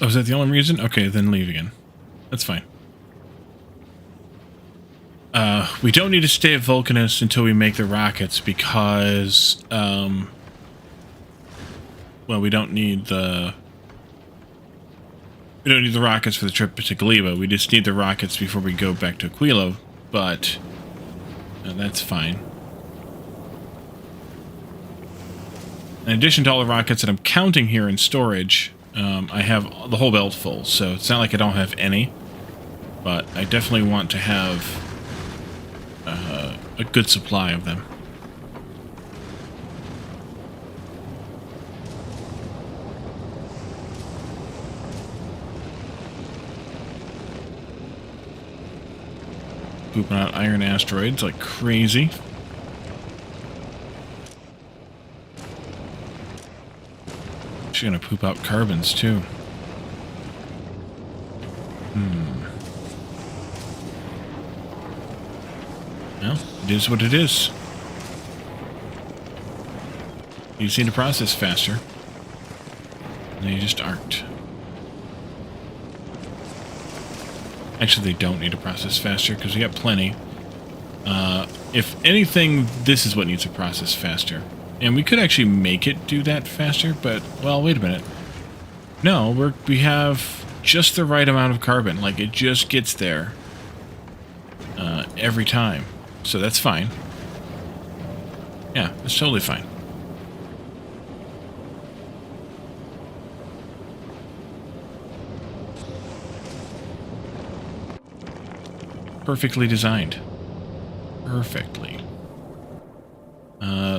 Oh, is that the only reason? Okay, then leave again. That's fine. We don't need to stay at Vulcanus until we make the rockets because, well, we don't need the rockets for the trip to Kaliba. We just need the rockets before we go back to Aquilo, but that's fine. In addition to all the rockets that I'm counting here in storage, I have the whole belt full, so it's not like I don't have any, but I definitely want to have a good supply of them. Pooping out iron asteroids like crazy. actually going to poop out carbons, too. Well, it is what it is. You just need to process faster. And they just aren't. Actually, they don't need to process faster because we got plenty. If anything, this is what needs to process faster. And we could actually make it do that faster, but, well, wait a minute. No, we have just the right amount of carbon. Like, it just gets there every time. So that's fine. Yeah, it's totally fine. Perfectly designed. Perfectly.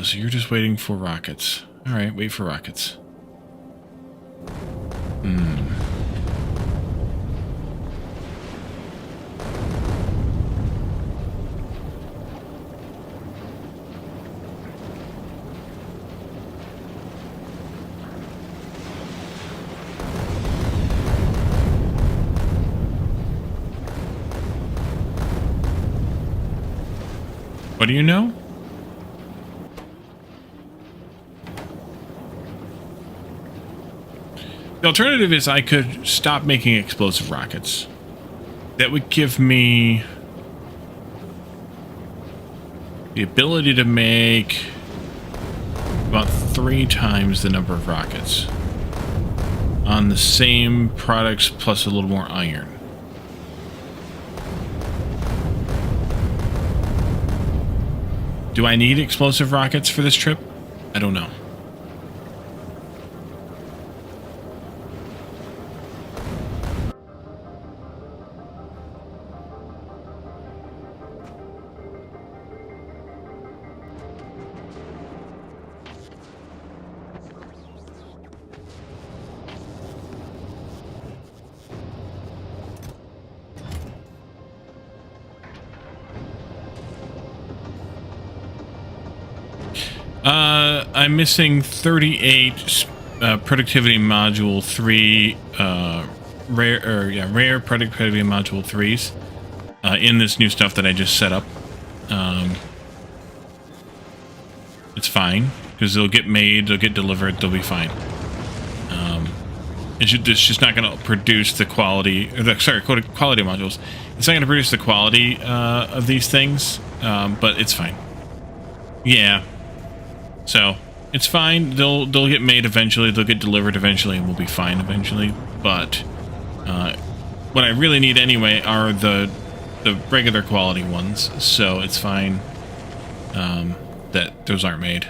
So you're just waiting for rockets. Alright, wait for rockets. What do you know? The alternative is I could stop making explosive rockets. That would give me the ability to make about 3 times the number of rockets on the same products plus a little more iron. Do I need explosive rockets for this trip? I don't know. I'm missing 38 productivity module 3 rare productivity module 3s in this new stuff that I just set up. It's fine because they'll get made, they'll get delivered, they'll be fine. It's just not going to produce the quality, quality modules. It's not going to produce the quality of these things, but it's fine. Yeah. So it's fine. They'll get made eventually. They'll get delivered eventually, and we'll be fine eventually. But what I really need anyway are the regular quality ones. So it's fine that those aren't made.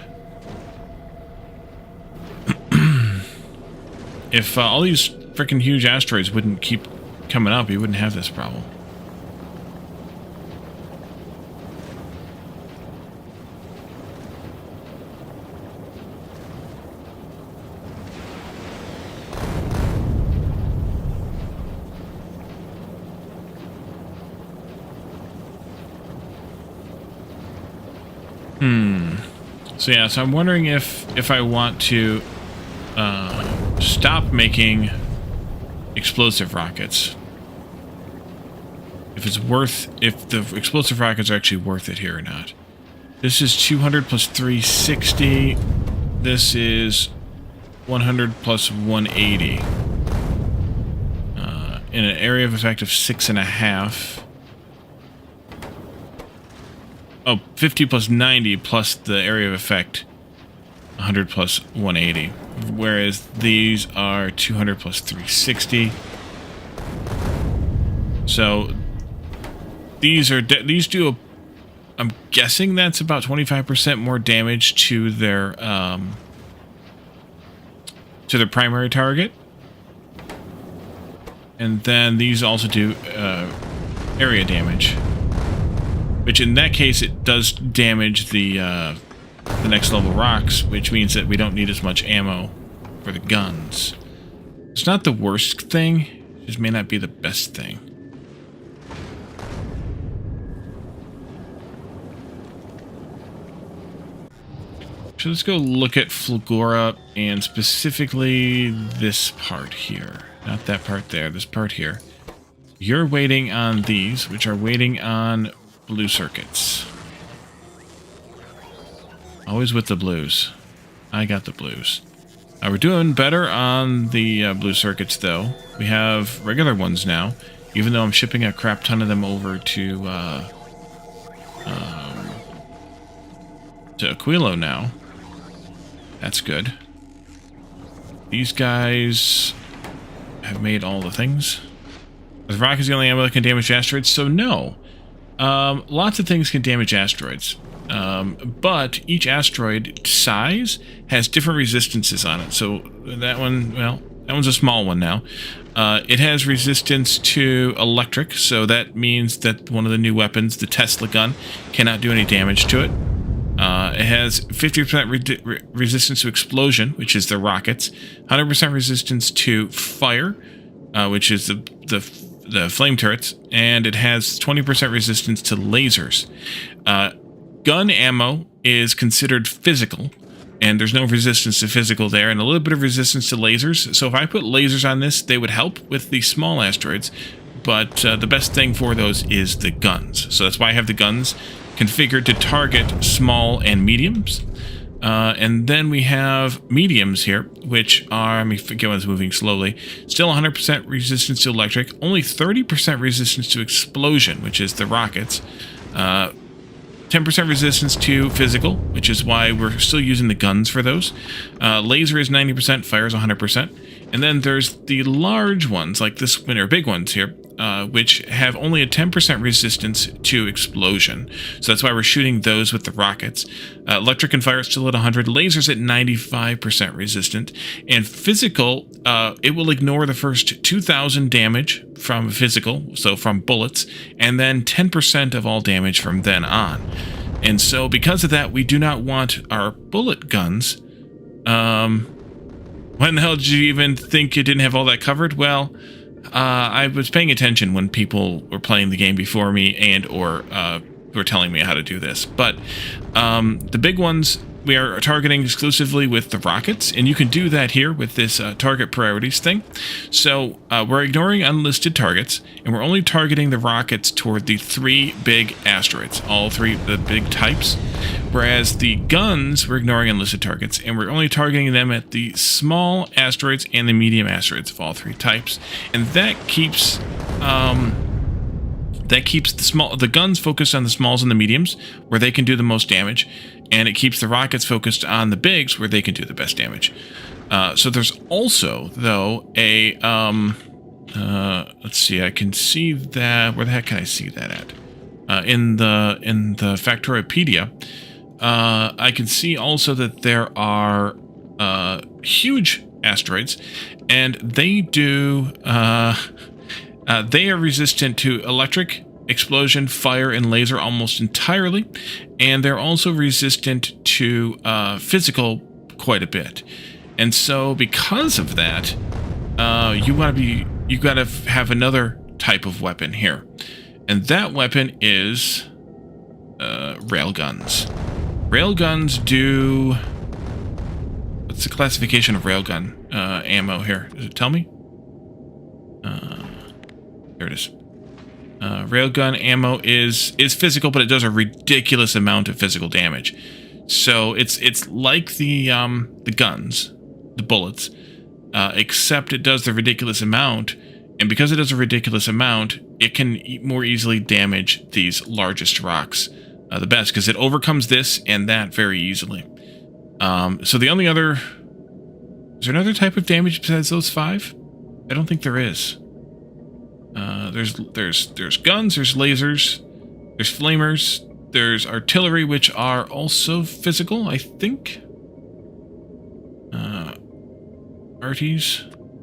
If all these freaking huge asteroids wouldn't keep coming up, you wouldn't have this problem. So yeah, so I'm wondering if I want to stop making explosive rockets. If the explosive rockets are actually worth it here or not. This is 200 plus 360. This is 100 plus 180. In an area of effect of 6.5. Oh, 50 plus 90 plus the area of effect 100 plus 180. Whereas these are 200 plus 360. So these do I'm guessing that's about 25% more damage to their primary target. And then these also do area damage. Which in that case, it does damage the next level rocks, which means that we don't need as much ammo for the guns. It's not the worst thing, it just may not be the best thing. So let's go look at Fulgora and specifically this part here. Not that part there, this part here. You're waiting on these, which are waiting on blue circuits. Always with the blues. I got the blues. We're doing better on the blue circuits, though. We have regular ones now, even though I'm shipping a crap ton of them over to Aquilo now. That's good. These guys have made all the things. The rock is the only ammo that can damage asteroids, so no. Lots of things can damage asteroids. But each asteroid size has different resistances on it. So that one, well, that one's a small one now. It has resistance to electric, so that means that one of the new weapons, the Tesla gun, cannot do any damage to it. It has 50% resistance to explosion, which is the rockets, 100% resistance to fire, which is the flame turrets, and it has 20% resistance to lasers. Gun ammo is considered physical, and there's no resistance to physical there, and a little bit of resistance to lasers. So if I put lasers on this, they would help with the small asteroids, but the best thing for those is the guns. So that's why I have the guns configured to target small and mediums. And then we have mediums here, which are, let me forget one's moving slowly, still 100% resistance to electric, only 30% resistance to explosion, which is the rockets, 10% resistance to physical, which is why we're still using the guns for those. Laser is 90%, fire is 100%. And then there's the large ones, like this one, or big ones here, which have only a 10% resistance to explosion. So that's why we're shooting those with the rockets. Electric and fire is still at 100. Lasers at 95% resistant. And physical, it will ignore the first 2,000 damage from physical, so from bullets, and then 10% of all damage from then on. And so because of that, we do not want our bullet guns. When the hell did you even think you didn't have all that covered? Well, I was paying attention when people were playing the game before me and or were telling me how to do this. But the big ones we are targeting exclusively with the rockets, and you can do that here with this target priorities thing. So we're ignoring unlisted targets, and we're only targeting the rockets toward the 3 big asteroids, all 3 the big types. Whereas the guns, we're ignoring unlisted targets, and we're only targeting them at the small asteroids and the medium asteroids of all 3 types. And that keeps the guns focused on the smalls and the mediums, where they can do the most damage, and it keeps the rockets focused on the bigs, where they can do the best damage. So there's also, though, a let's see, I can see that. Where the heck can I see that at? In the Factoriopedia, I can see also that there are huge asteroids, and they do. They are resistant to electric, explosion, fire, and laser almost entirely, and they're also resistant to physical quite a bit. And so, because of that, you got to have another type of weapon here, and that weapon is railguns. Railguns do. What's the classification of railgun ammo here? Does it tell me? There it is. Railgun ammo is physical, but it does a ridiculous amount of physical damage. So it's like the guns, the bullets, except it does the ridiculous amount, and because it does a ridiculous amount, it can more easily damage these largest rocks the best, because it overcomes this and that very easily. So the only other... Is there another type of damage besides those 5? I don't think there is. There's guns, there's lasers, there's flamers, there's artillery, which are also physical, I think. Arties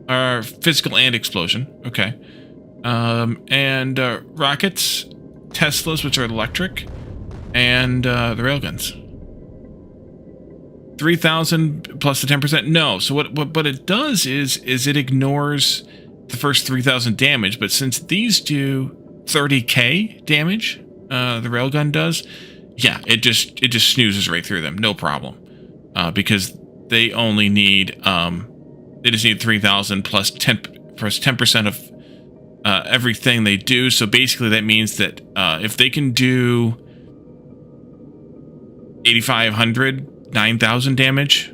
are physical and explosion. Okay. And rockets, Teslas, which are electric, and the railguns. 3,000 plus the 10%? No. So what it does is it ignores the first 3,000 damage, but since these do 30k damage, the railgun does, yeah, it just snoozes right through them, no problem. because they only need they just need 3,000 plus 10% of everything they do. So basically that means that if they can do 8,500, 9,000 damage,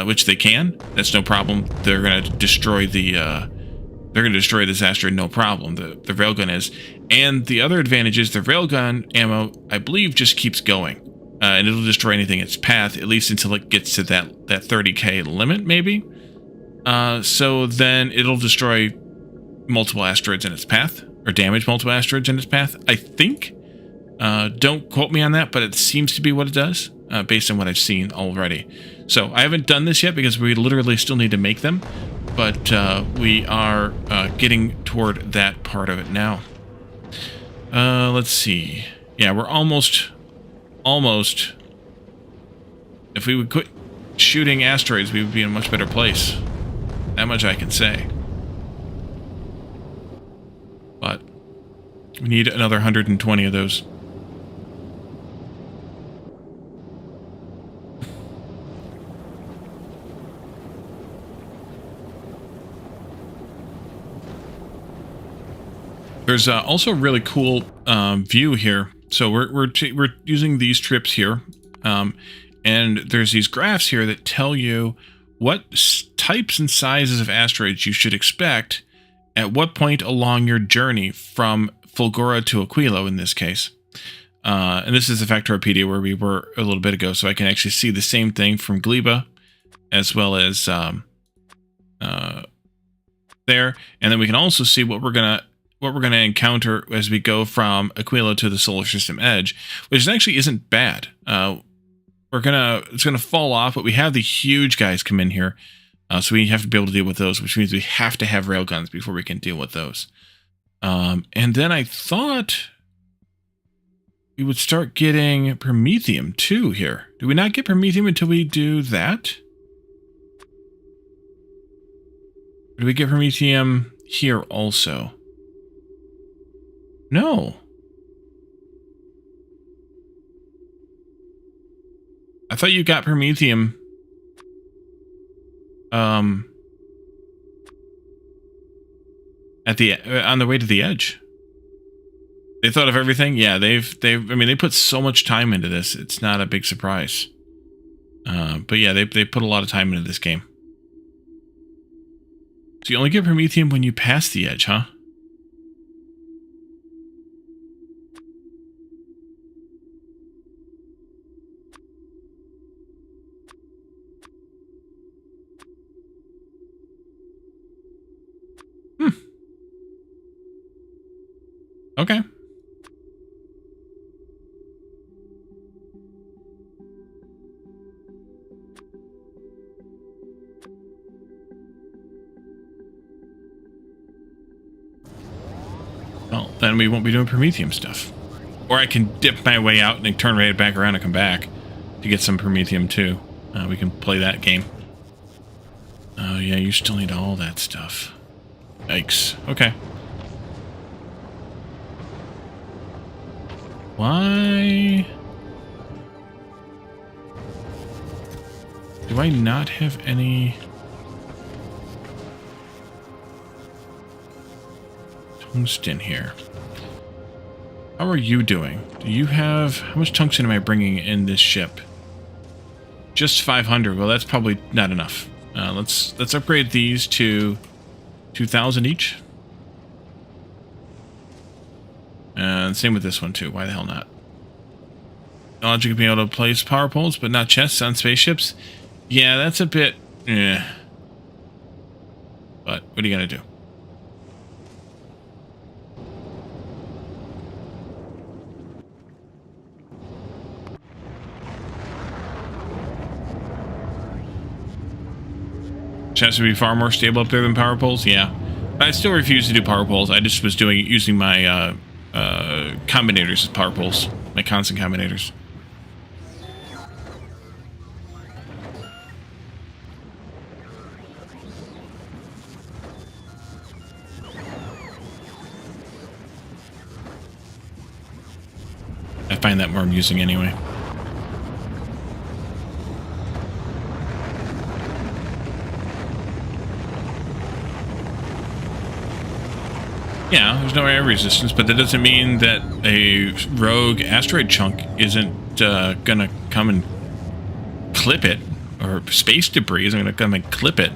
which they can, that's no problem. They're gonna destroy this asteroid, no problem. The railgun is, and the other advantage is the railgun ammo, I believe, just keeps going, and it'll destroy anything in its path, at least until it gets to that 30k limit, maybe. So then it'll destroy multiple asteroids in its path, or damage multiple asteroids in its path, I think. Don't quote me on that, but it seems to be what it does, based on what I've seen already. So I haven't done this yet because we literally still need to make them, but we are getting toward that part of it now. Let's see. Yeah, we're almost. If we would quit shooting asteroids, we would be in a much better place. That much I can say. But we need another 120 of those. There's also a really cool view here. So we're using these trips here, and there's these graphs here that tell you what types and sizes of asteroids you should expect at what point along your journey from Fulgora to Aquilo in this case. And this is the Factorio where we were a little bit ago, so I can actually see the same thing from Gleba as well as there. And then we can also see what we're gonna encounter as we go from Aquilo to the solar system edge, which actually isn't bad. It's gonna fall off, but we have the huge guys come in here, so we have to be able to deal with those, which means we have to have railguns before we can deal with those. And then I thought we would start getting Promethium too here. Do we not get Promethium until we do that? Or do we get Promethium here also? No. I thought you got Promethium at the on the way to the edge. They thought of everything. Yeah, I mean, they put so much time into this. It's not a big surprise. But yeah, they put a lot of time into this game. So you only get Promethium when you pass the edge, huh? Okay. Well, then we won't be doing Promethium stuff. Or I can dip my way out and turn right back around and come back to get some Promethium too. We can play that game. Oh yeah, you still need all that stuff. Yikes. Okay. Why do I not have any tungsten here? How are you doing? Do you have... How much tungsten am I bringing in this ship? Just 500. Well, that's probably not enough. Let's upgrade these to 2,000 each. And same with this one too. Why the hell not? Knowledge of being able to place power poles, but not chests on spaceships. Yeah, that's a bit... But what are you gonna do? Chests would be far more stable up there than power poles. Yeah, but I still refuse to do power poles. I just was using my combinators as power poles, my constant combinators. I find that more amusing anyway. Yeah, there's no air resistance, but that doesn't mean that a rogue asteroid chunk isn't gonna come and clip it, or space debris isn't gonna come and clip it.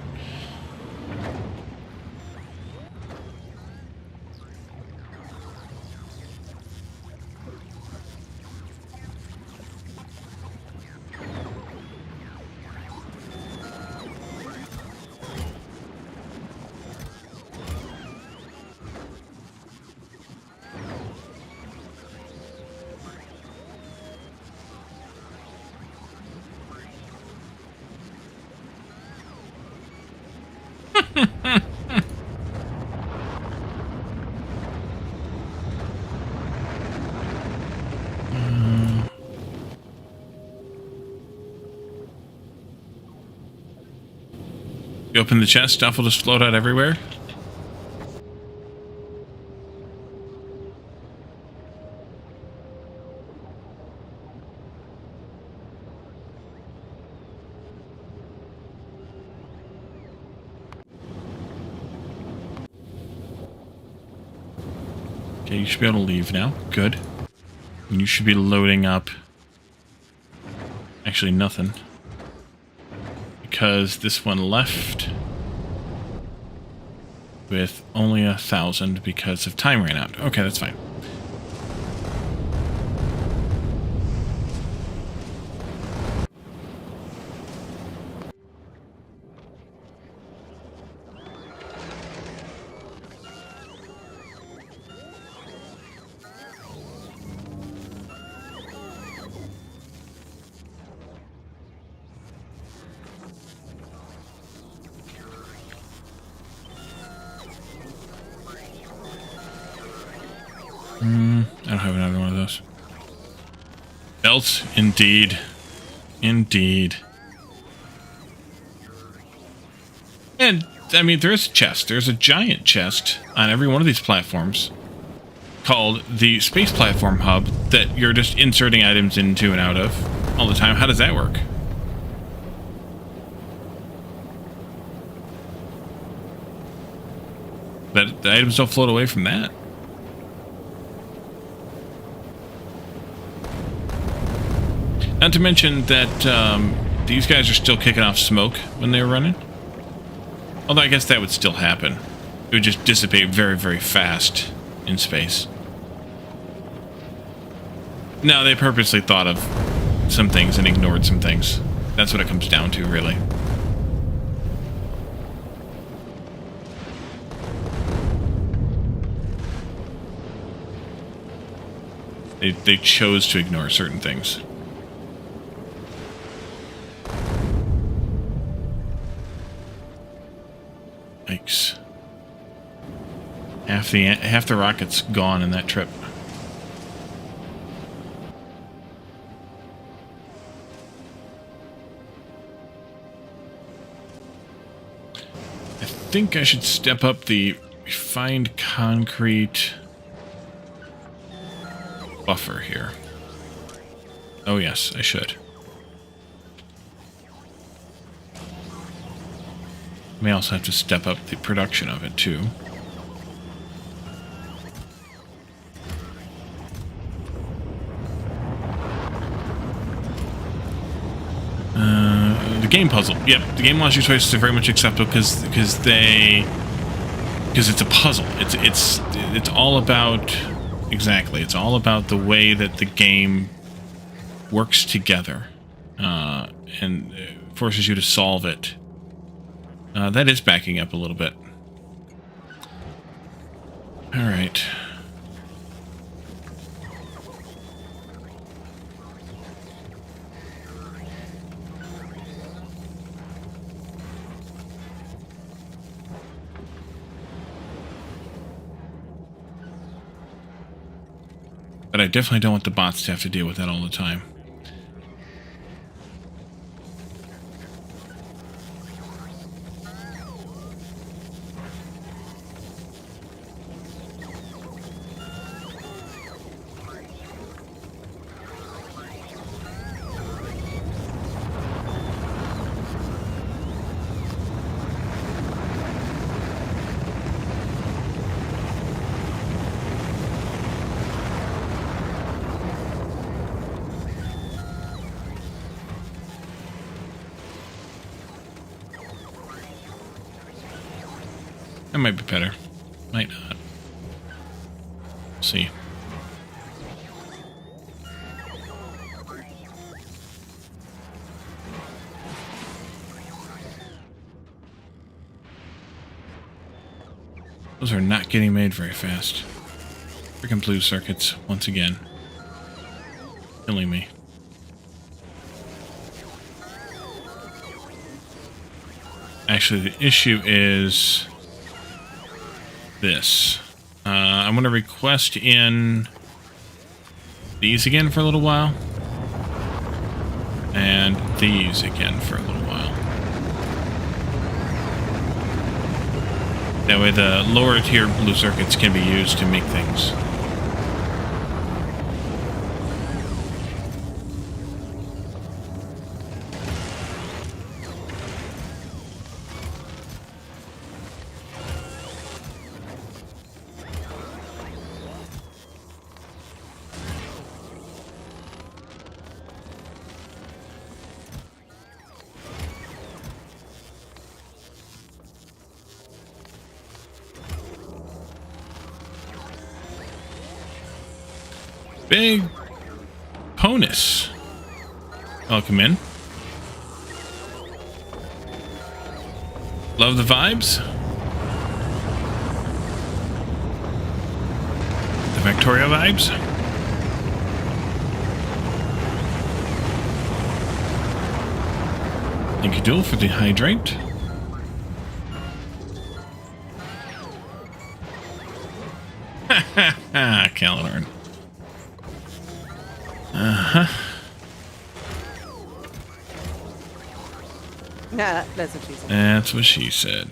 You open the chest, stuff will just float out everywhere. Okay, you should be able to leave now. Good. And you should be loading up. Actually, nothing. Because this one left with only 1,000 because of time ran out. Okay, that's fine. I don't have another one of those. Belts, indeed. Indeed. And, I mean, there is a chest. There's a giant chest on every one of these platforms called the Space Platform Hub that you're just inserting items into and out of all the time. How does that work? But the items don't float away from that. Not to mention that these guys are still kicking off smoke when they were running. Although I guess that would still happen. It would just dissipate very, very fast in space. No, they purposely thought of some things and ignored some things. That's what it comes down to, really. They chose to ignore certain things. Yikes. Half the rocket's gone in that trip. I think I should step up the refined concrete buffer here. Oh yes, I should. May also have to step up the production of it too. The game puzzle. Yep, the game monster choices are very much acceptable because it's a puzzle. It's all about it's all about the way that the game works together and forces you to solve it. That is backing up a little bit. All right. But I definitely don't want the bots to have to deal with that all the time. might be better. Might not. See. Those are not getting made very fast. Freaking blue circuits, once again. Killing me. Actually, the issue is this. I'm going to request in these again for a little while. And these again for a little while. That way the lower tier blue circuits can be used to make things. Big bonus. Welcome in. Love the vibes. The Factorio vibes. Thank you, Duel, for the hydrate. Ha ha ha, Caladorn. Uh-huh. Yeah, that's what she said. That's what she said.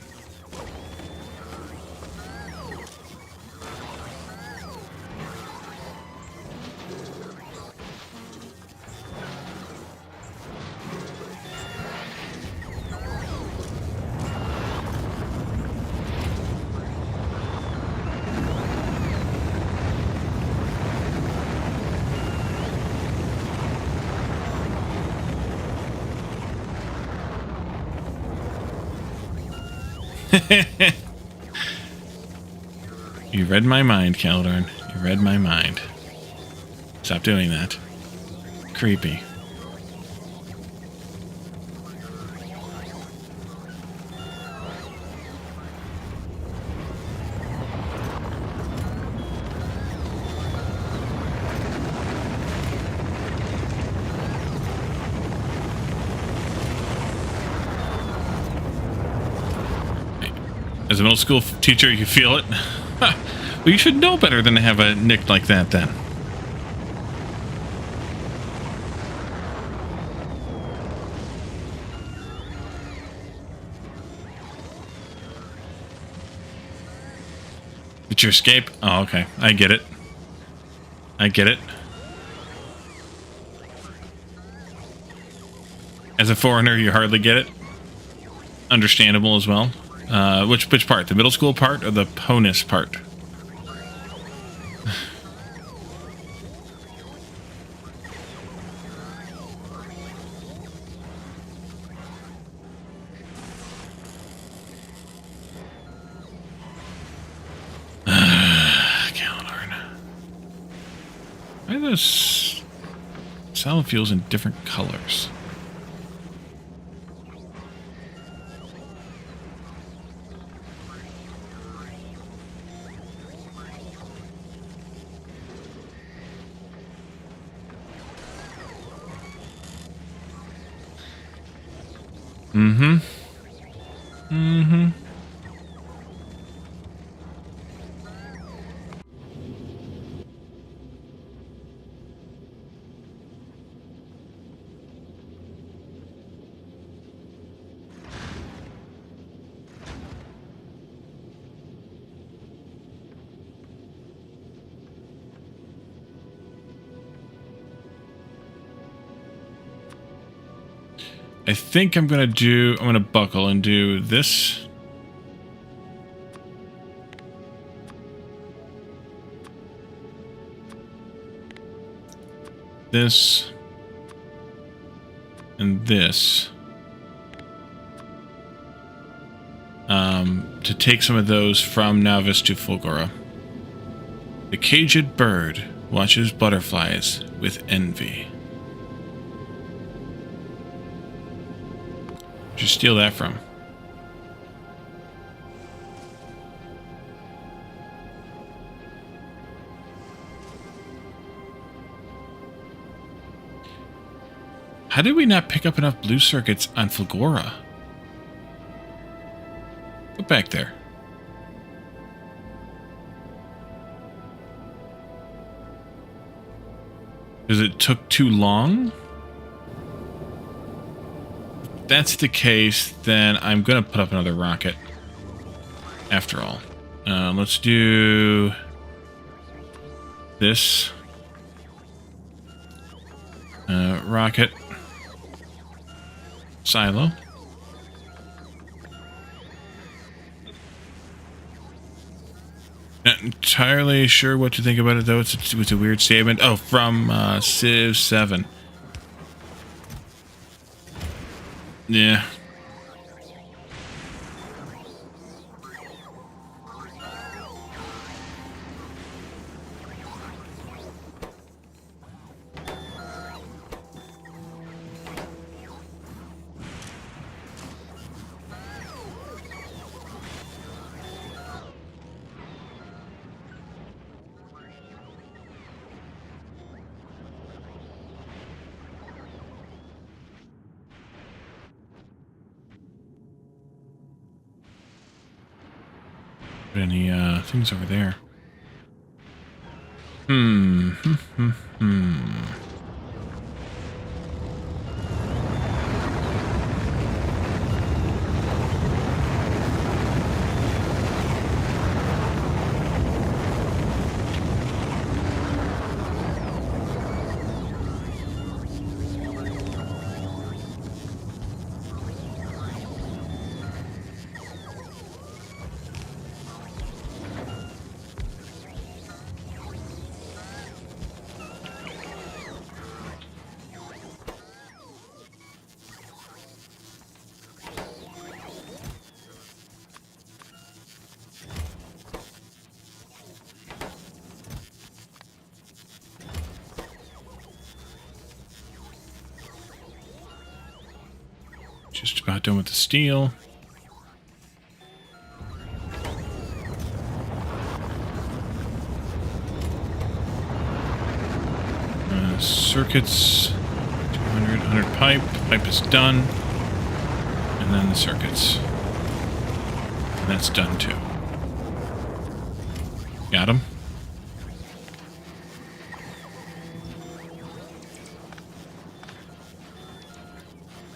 You read my mind, Caladorn. You read my mind. Stop doing that. Creepy. As a middle school teacher, you feel it. Well, you should know better than to have a nick like that, then. Did you escape? Oh, okay. I get it. I get it. As a foreigner, you hardly get it. Understandable as well. Which part? The middle school part or the bonus part? Caladorn. Why are those solid fuels in different colors? Mm-hmm. Mm-hmm. I think I'm gonna buckle and do this. This. And this. to take some of those from Novice to Fulgora. The caged bird watches butterflies with envy. Where'd you steal that from? How did we not pick up enough blue circuits on Fulgora? Go back there. Because it took too long? If that's the case, then I'm going to put up another rocket. After all. Let's do this. Rocket. Silo. Not entirely sure what to think about it, though. It's a weird statement. Oh, from Civ 7. Yeah. Any things over there? Just about done with the steel. Circuits. 200, 100 pipe. Pipe is done. And then the circuits. And that's done too. Got him.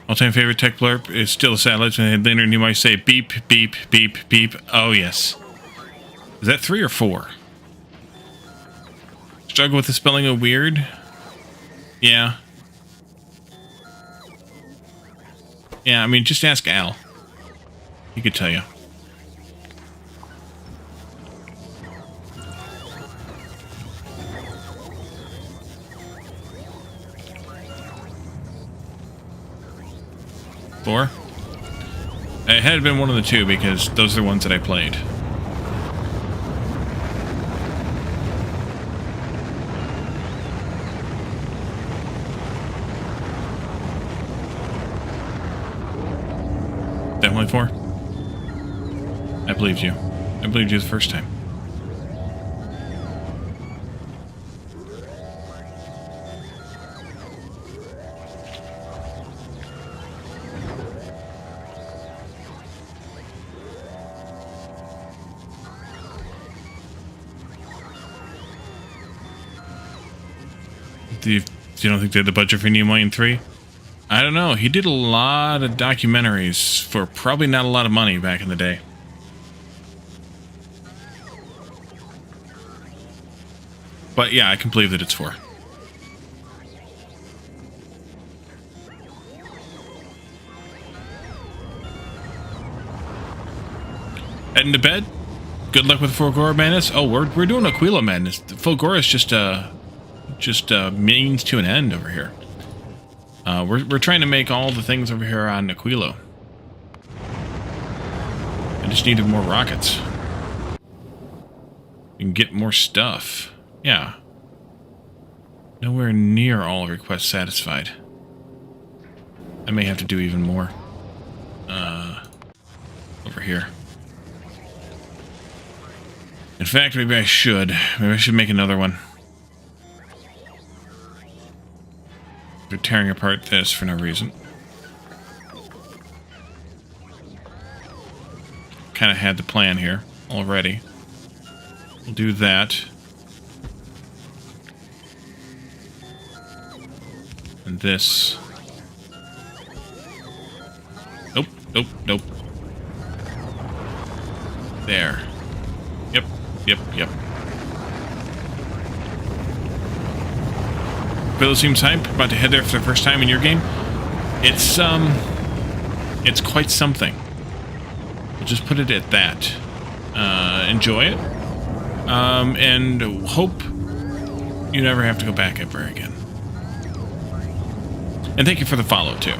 All-time favorite tech blurb is still a satellite. And later you might say beep, beep, beep, beep. Oh, yes. Is that 3 or 4? Struggle with the spelling of weird? Yeah. Yeah, I mean, just ask Al. He could tell you. Four? It had been one of the two because those are the ones that I played. Definitely 4. I believed you. I believed you the first time. You don't think they had the budget for Nemo 3? I don't know. He did a lot of documentaries for probably not a lot of money back in the day. But yeah, I can believe that it's 4. Heading to bed? Good luck with Fulgora Madness? Oh, we're doing Aquilo Madness. Fulgora is just a means to an end over here. We're trying to make all the things over here on Aquilo. And just needed more rockets. We can get more stuff. Yeah. Nowhere near all requests satisfied. I may have to do even more. Over here. In fact, maybe I should. Maybe I should make another one. They're tearing apart this for no reason. Kind of had the plan here already. We'll do that. And this. Nope, nope, nope. There. Yep, yep, yep. Bill seems hyped. About to head there for the first time in your game. It's quite something. We'll just put it at that. Enjoy it. And hope you never have to go back ever again. And thank you for the follow, too.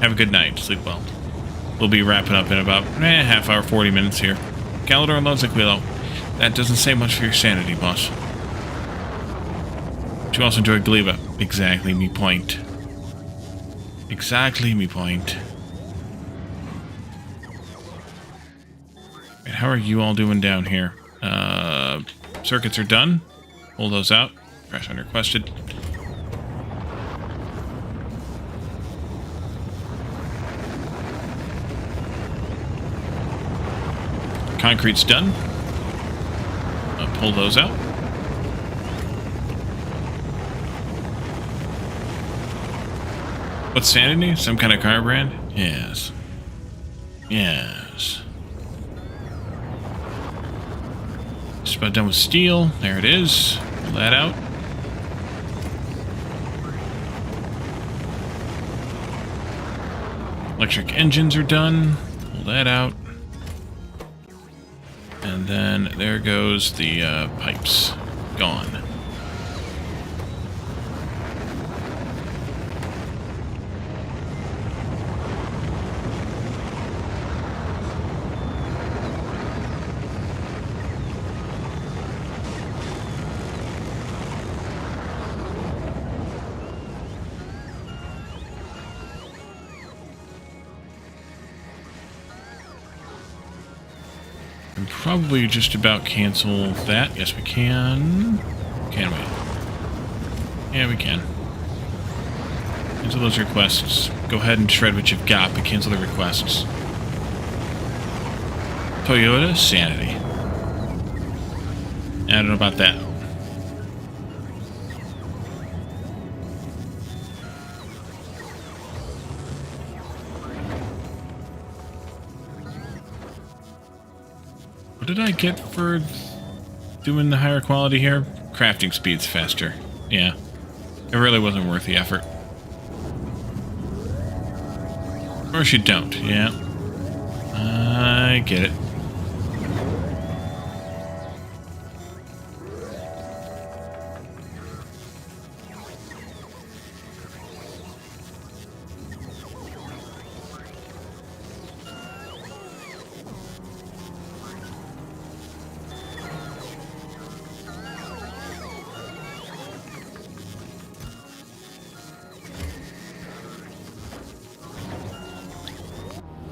Have a good night. Sleep well. We'll be wrapping up in about half hour, 40 minutes here. Galador loves Aquilo. That doesn't say much for your sanity, boss. But you also enjoy Gleba. Exactly me point. Exactly me point. Right, how are you all doing down here? Circuits are done. Pull those out. Crash unrequested. Concrete's done. Pull those out. What's sanity? Some kind of car brand? Yes. Yes. Just about done with steel. There it is. Pull that out. Electric engines are done. Pull that out. And then there goes the pipes. Gone. And probably just about cancel that. Yes, we can. Can we? Yeah, we can. Cancel those requests. Go ahead and shred what you've got, but cancel the requests. Toyota Sanity. I don't know about that. What did I get for doing the higher quality here? Crafting speed's faster. Yeah. It really wasn't worth the effort. Of course you don't, yeah. I get it.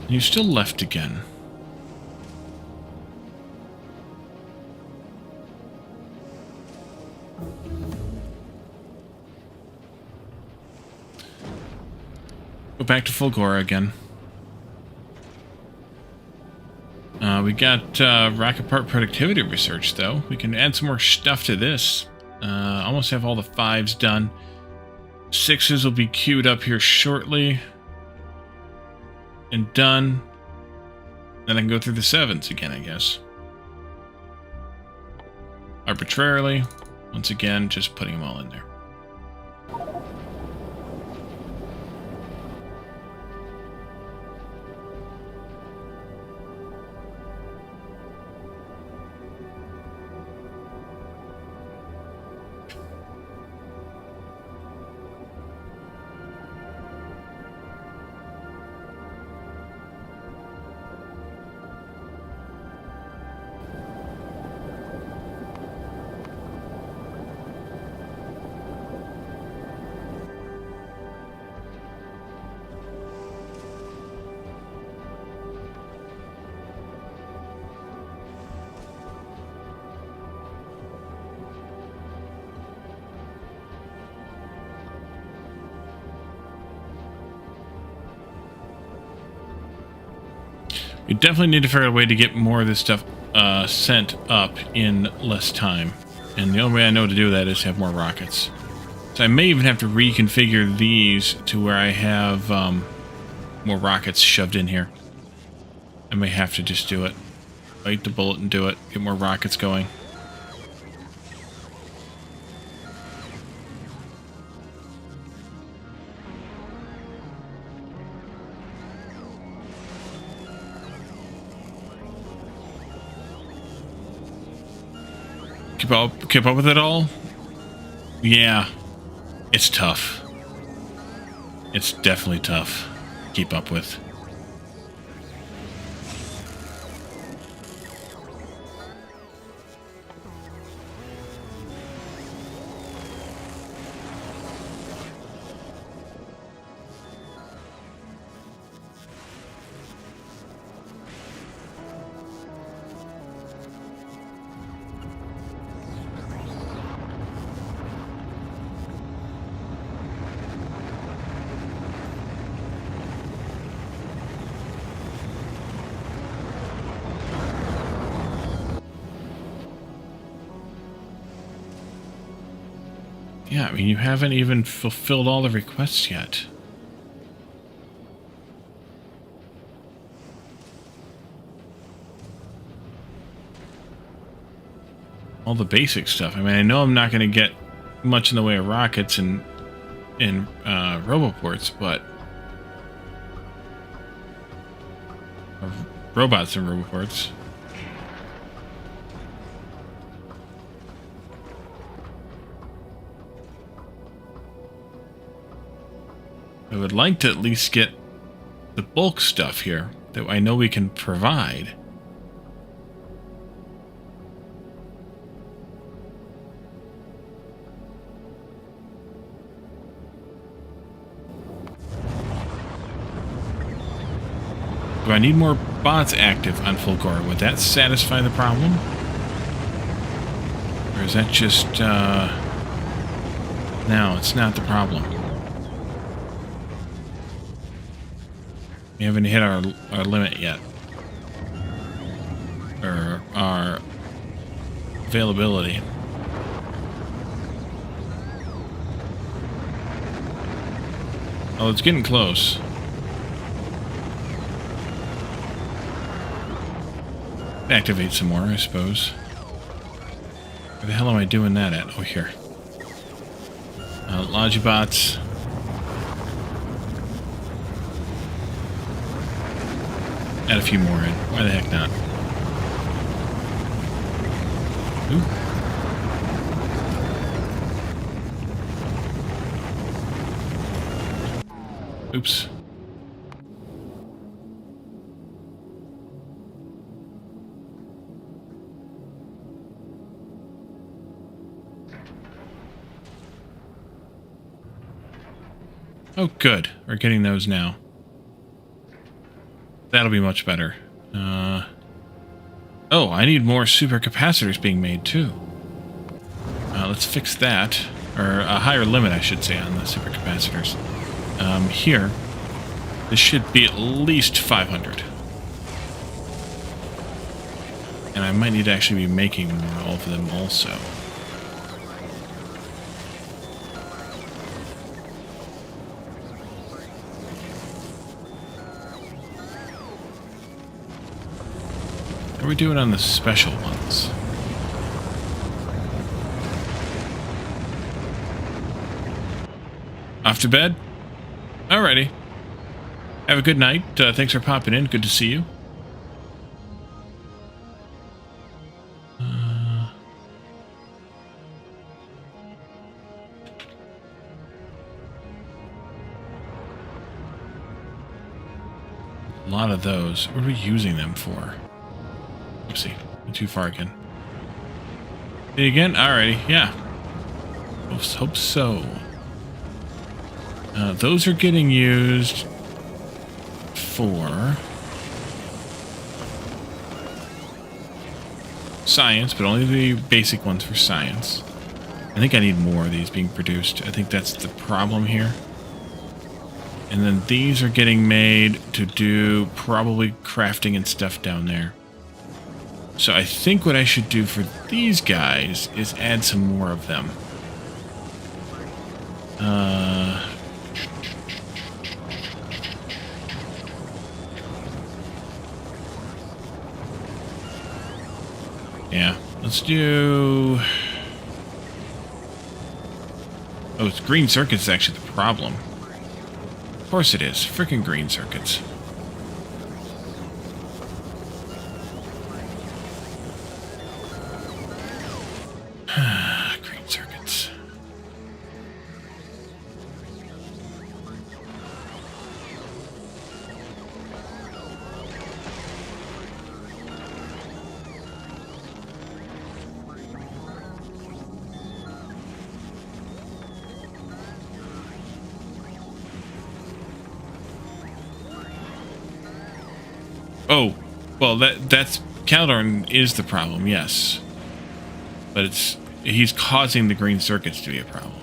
You still left again. Go back to Fulgora again. We got rocket part productivity research, though. We can add some more stuff to this. Almost have all the 5s done. 6s will be queued up here shortly. And done. Then I can go through the 7s again, I guess. Arbitrarily. Once again, just putting them all in there. You definitely need to figure out a way to get more of this stuff sent up in less time. And the only way I know to do that is to have more rockets. So I may even have to reconfigure these to where I have more rockets shoved in here. I may have to just do it. Bite the bullet and do it. Get more rockets going. Keep up with it all? Yeah. It's tough. It's definitely tough to keep up with. Yeah, I mean, you haven't even fulfilled all the requests yet. All the basic stuff. I mean, I know I'm not going to get much in the way of rockets and roboports, but... or robots and roboports. I would like to at least get the bulk stuff here that I know we can provide. Do I need more bots active on Fulgora? Would that satisfy the problem? Or is that just, no, it's not the problem. We haven't hit our limit yet. Or our availability. Oh, it's getting close. Activate some more, I suppose. Where the hell am I doing that at? Oh, here. Logibots. Add a few more in. Why the heck not? Ooh. Oops. Oh, good. We're getting those now. That'll be much better. Oh, I need more supercapacitors being made, too. Let's fix that. Or a higher limit, I should say, on the supercapacitors. Here. This should be at least 500. And I might need to actually be making all of them also. How are we doing on the special ones? Off to bed? Alrighty. Have a good night. Thanks for popping in. Good to see you. A lot of those. What are we using them for? Oopsie. Went too far again. See again? Alrighty. Yeah. Hope so. Those are getting used for science, but only the basic ones for science. I think I need more of these being produced. I think that's the problem here. And then these are getting made to do probably crafting and stuff down there. So I think what I should do for these guys is add some more of them. Yeah, let's do... Oh, it's green circuits is actually the problem. Of course it is. Freaking green circuits. Green circuits. Oh, well, that's Caldorn is the problem, yes. But he's causing the green circuits to be a problem.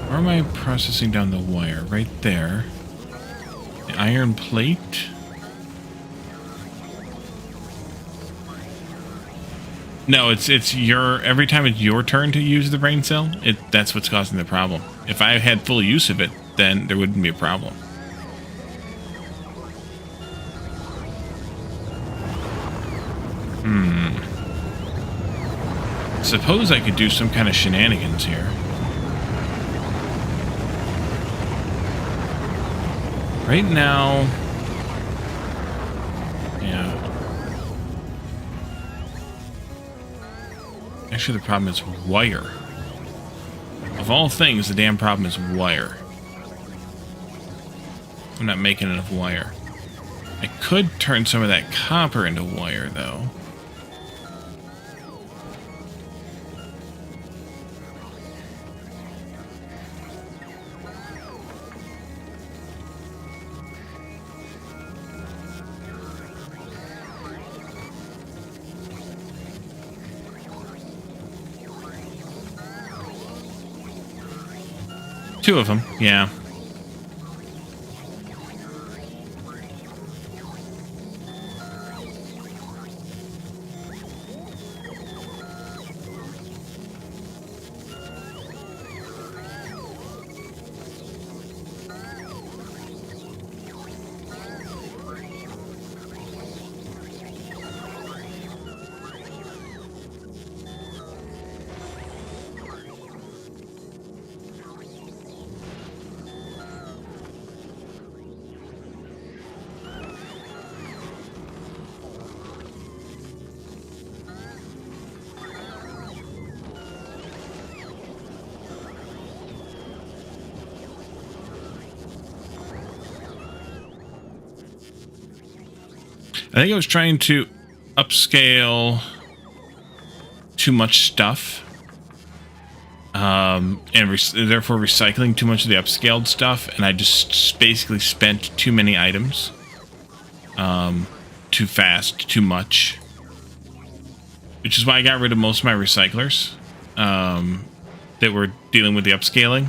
Where am I processing down the wire? Right there. The iron plate. No, it's your... Every time it's your turn to use the brain cell, that's what's causing the problem. If I had full use of it, then there wouldn't be a problem. Suppose I could do some kind of shenanigans here. Right now... Yeah. Actually, the problem is wire. Of all things, the damn problem is wire. I'm not making enough wire. I could turn some of that copper into wire, though. Two of them, yeah. I think I was trying to upscale too much stuff, and therefore recycling too much of the upscaled stuff, and I just basically spent too many items, too fast, too much, which is why I got rid of most of my recyclers that were dealing with the upscaling,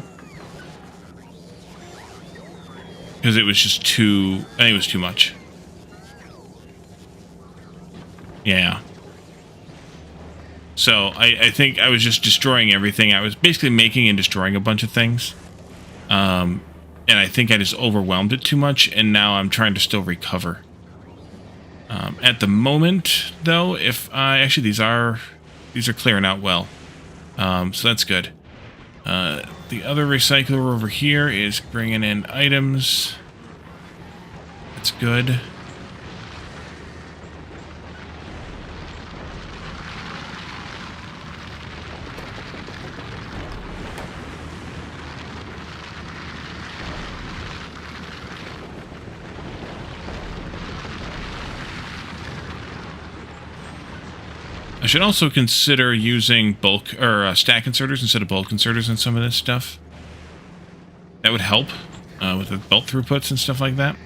because it was just too, I think it was too much. Yeah. So I think I was just destroying everything. I was basically making and destroying a bunch of things. And I think I just overwhelmed it too much, and now I'm trying to still recover. At the moment, though, if I... Actually, these are clearing out well. So that's good. The other recycler over here is bringing in items. That's good. should also consider using bulk or stack inserters instead of bulk inserters in some of this stuff. That would help with the belt throughputs and stuff like that.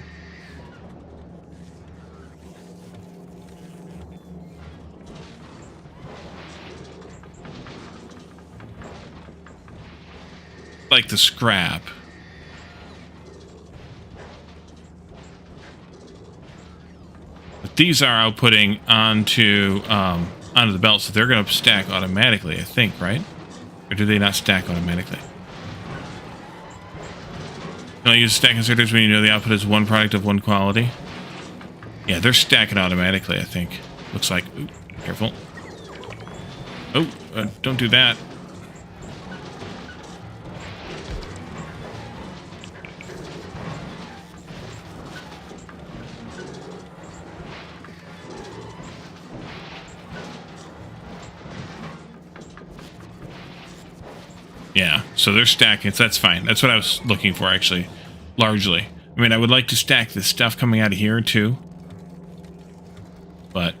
Like the scrap. But these are outputting onto the belt, so they're going to stack automatically, I think, right? Or do they not stack automatically? You only use stack inserters when you know the output is one product of one quality. Yeah, they're stacking automatically, I think. Looks like. Ooh, careful. Oh, don't do that. Yeah, so they're stacking, so that's fine. That's what I was looking for, actually, largely. I mean, I would like to stack this stuff coming out of here, too. But,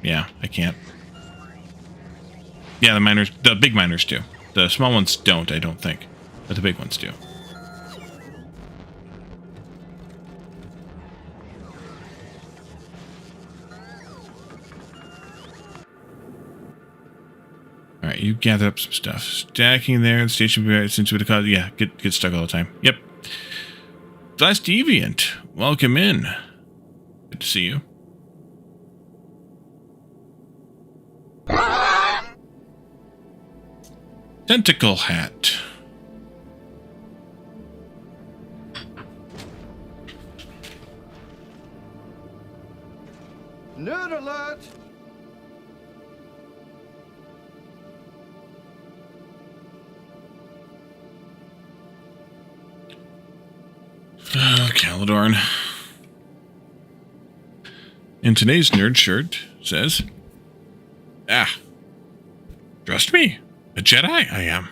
yeah, I can't. Yeah, the big miners do. The small ones don't, I don't think. But the big ones do. Alright, you gather up some stuff. Stacking there, the station will be right since it would cause. Yeah, get stuck all the time. Yep. Last Deviant, welcome in. Good to see you. Tentacle hat. Nerd alert! Calidorn. In today's nerd shirt says, trust me, a Jedi I am.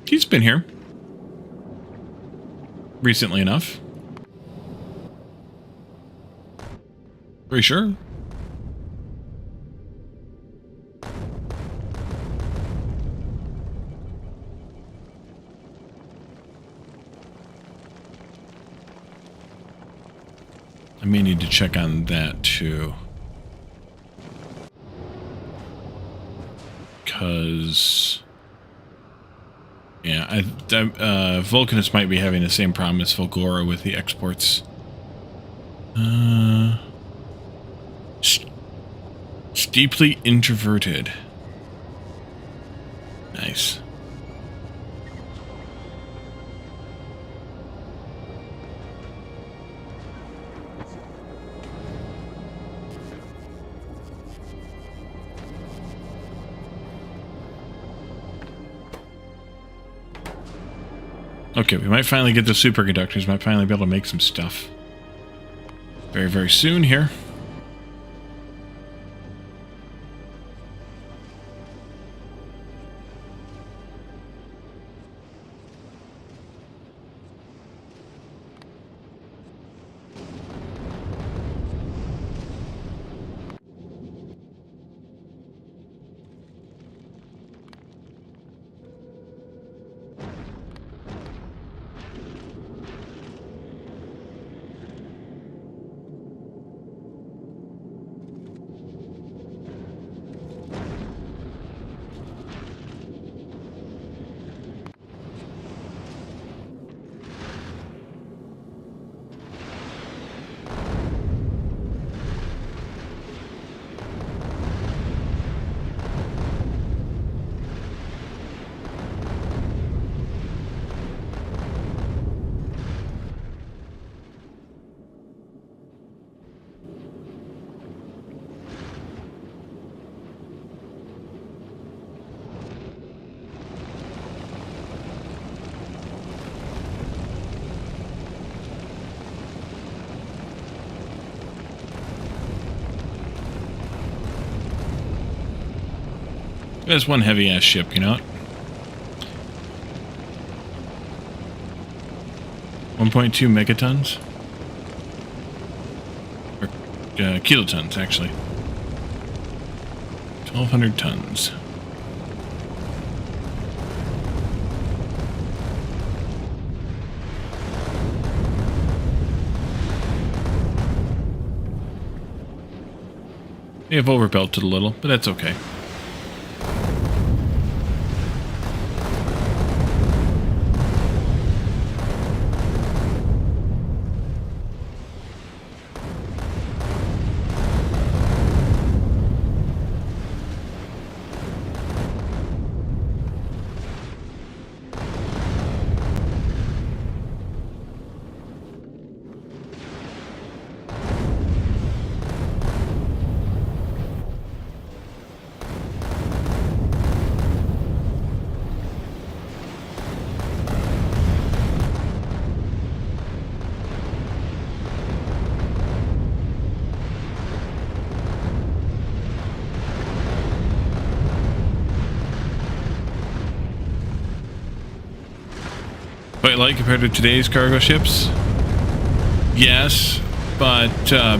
He's been here. Recently enough. Pretty sure. I may need to check on that too. Because... yeah, Vulcanus might be having the same problem as Fulgora with the exports. Steeply introverted. Nice. Okay, we might finally get the superconductors. Might finally be able to make some stuff. Very, very soon here. There's one heavy-ass ship, you know it? 1.2 megatons? Or kilotons, actually. 1,200 tons. They have overbelted a little, but that's okay. Quite light compared to today's cargo ships? Yes, but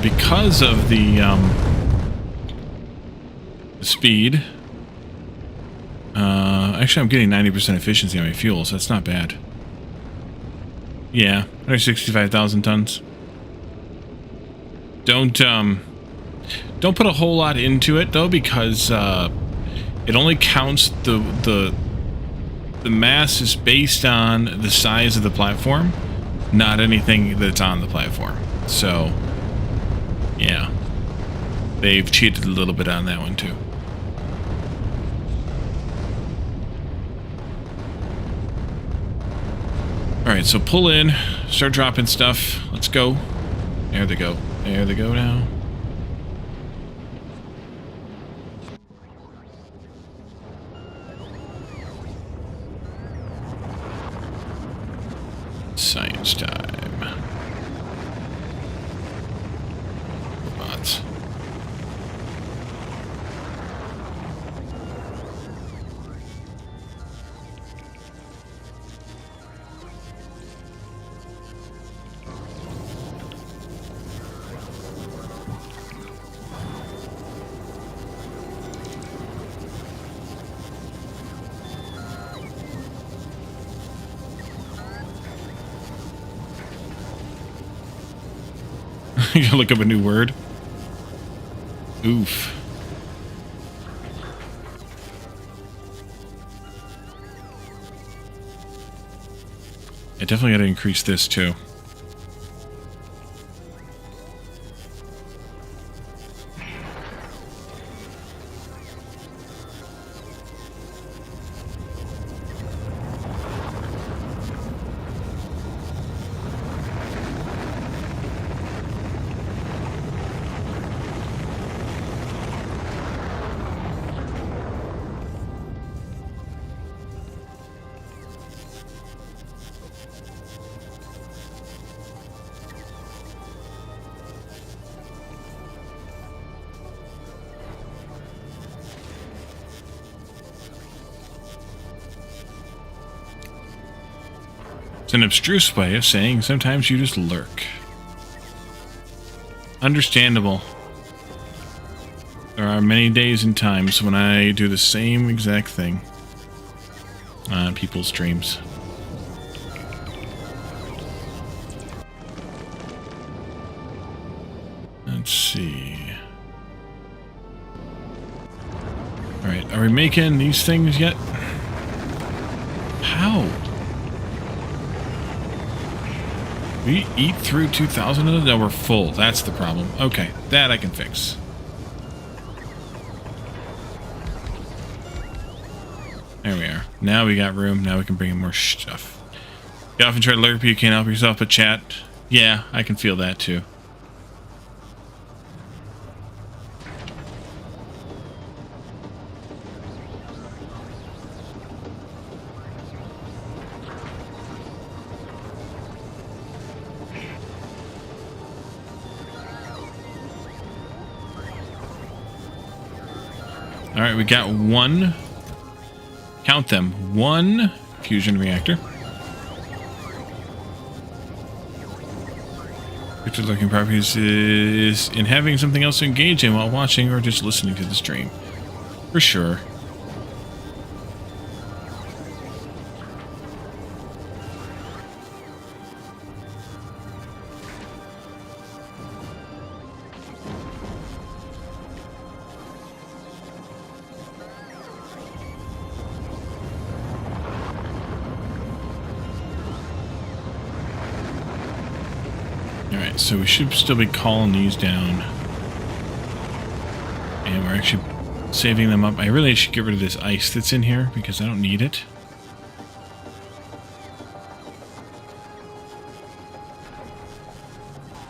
because of the speed, actually I'm getting 90% efficiency on my fuel, so that's not bad. Yeah, 165,000 tons. Don't put a whole lot into it though, because it only counts the mass is based on the size of the platform, not anything that's on the platform. So, yeah. They've cheated a little bit on that one, too. Alright, so pull in, start dropping stuff. Let's go. There they go. There they go now. Science time. Robots. You gotta look up a new word. Oof. I definitely gotta increase this too. It's an abstruse way of saying sometimes you just lurk. Understandable. There are many days and times when I do the same exact thing on people's streams. Let's see. Alright, are we making these things yet? How? We eat through 2,000 of them? No, we're full. That's the problem. Okay, that I can fix. There we are. Now we got room. Now we can bring in more stuff. You often try to lurk, but you can't help yourself but chat. Yeah, I can feel that too. Alright, we got one count them, 1 fusion reactor. Victor lurking properties is in having something else to engage in while watching or just listening to the stream. For sure. Alright, so we should still be calling these down. And we're actually saving them up. I really should get rid of this ice that's in here because I don't need it.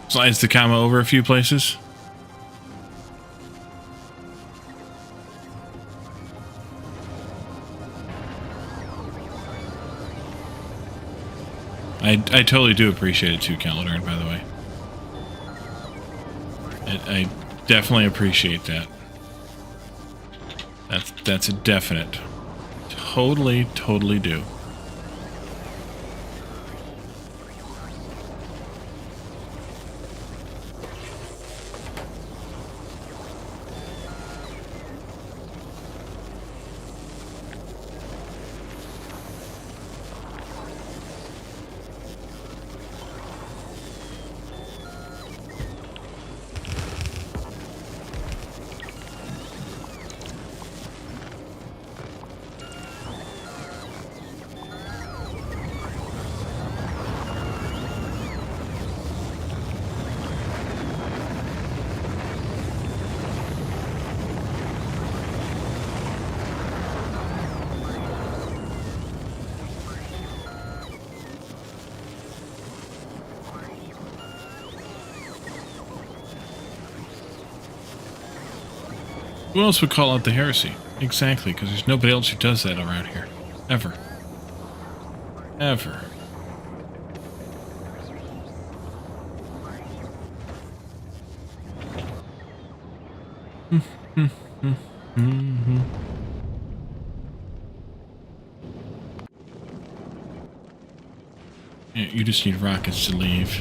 Slides the comma over a few places. I totally do appreciate it too, Calodern, by the way. I definitely appreciate that. That's a definite. Totally do. Who else would call out the heresy? Exactly, because there's nobody else who does that around here. Ever. Ever. Yeah, you just need rockets to leave.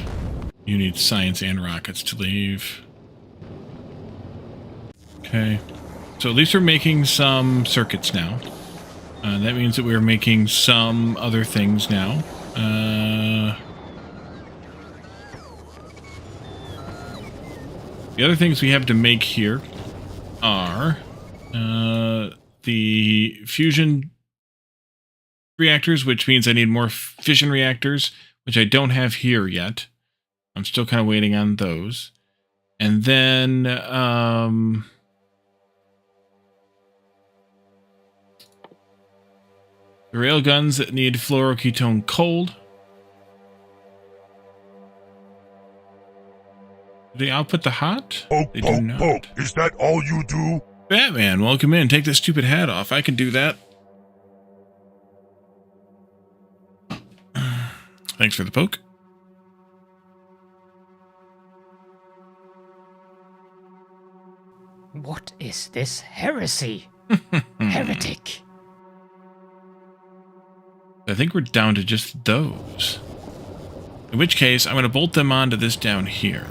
You need science and rockets to leave. Okay. So at least we're making some circuits now. That means that we're making some other things now. The other things we have to make here are the fusion reactors, which means I need more fission reactors, which I don't have here yet. I'm still kind of waiting on those. And then the railguns that need fluoroketone cold. Do they output the hot? They do not. Poke, is that all you do? Batman, welcome in. Take that stupid hat off. I can do that. Thanks for the poke. What is this heresy? Heretic. I think we're down to just those. In which case, I'm going to bolt them onto this down here.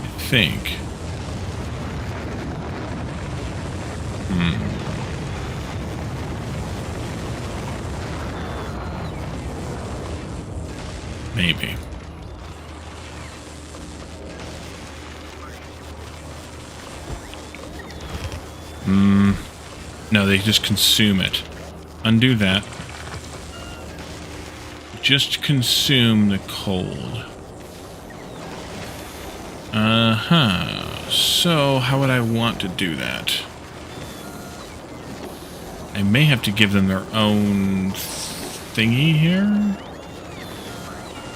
I think. Maybe. No, they just consume it. Undo that. Just consume the cold. So, how would I want to do that? I may have to give them their own thingy here.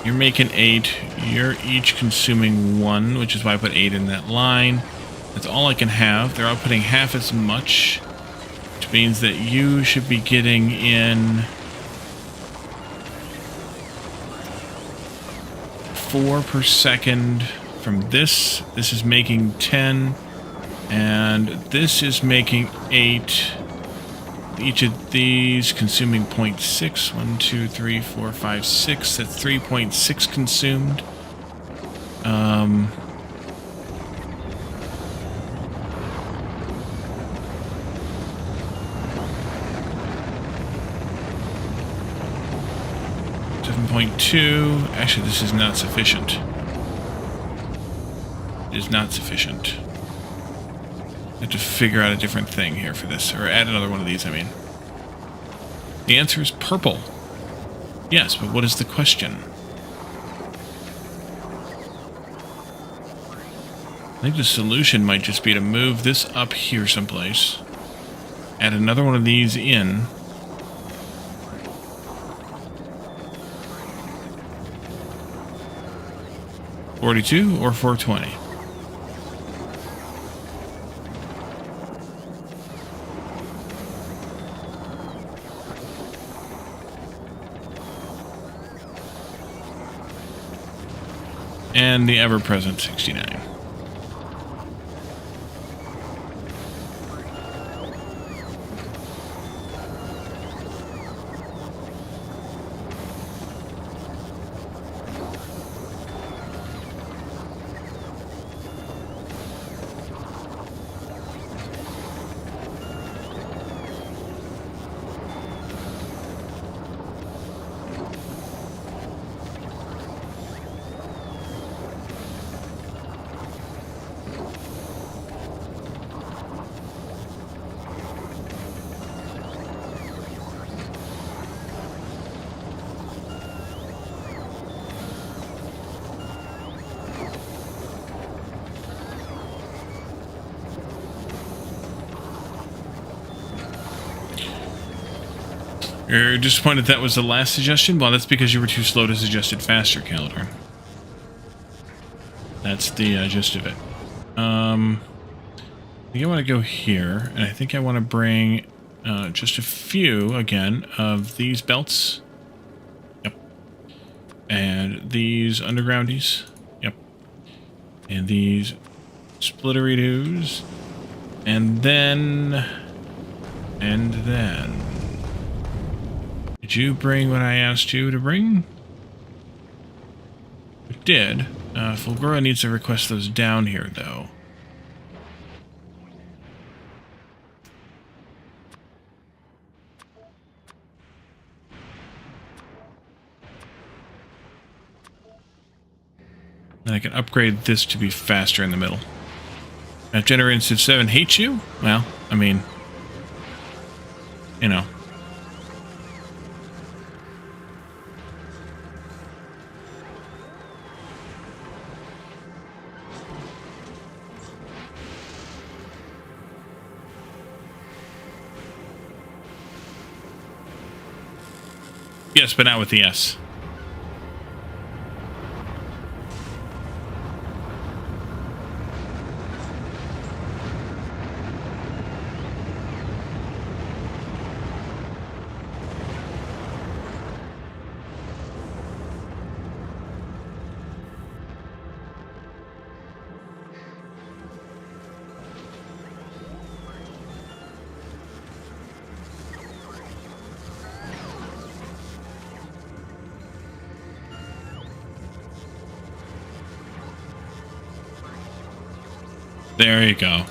You're making 8. You're each consuming 1, which is why I put 8 in that line. That's all I can have. They're outputting half as much, which means that you should be getting in 4 per second from this. This is making 10. And this is making 8. Each of these consuming 0.6. 1, 2, 3, 4, 5, 6. That's 3.6 consumed. 7.2. Actually, this is not sufficient. It is not sufficient. I have to figure out a different thing here for this, or add another one of these, I mean. The answer is purple. Yes, but what is the question? I think the solution might just be to move this up here someplace. Add another one of these in. $42 or $420? And the ever-present 69. You're disappointed that was the last suggestion? Well, that's because you were too slow to suggest it faster, Calder. That's the gist of it. I think I want to go here, and I think I want to bring just a few, again, of these belts. Yep. And these undergroundies. Yep. And these splittery-doos. And then... Did you bring what I asked you to bring? It did. Fulgora needs to request those down here, though. And I can upgrade this to be faster in the middle. If Generative 7 hates you? Well, I mean... You know. Yes, but not with the S. There you go.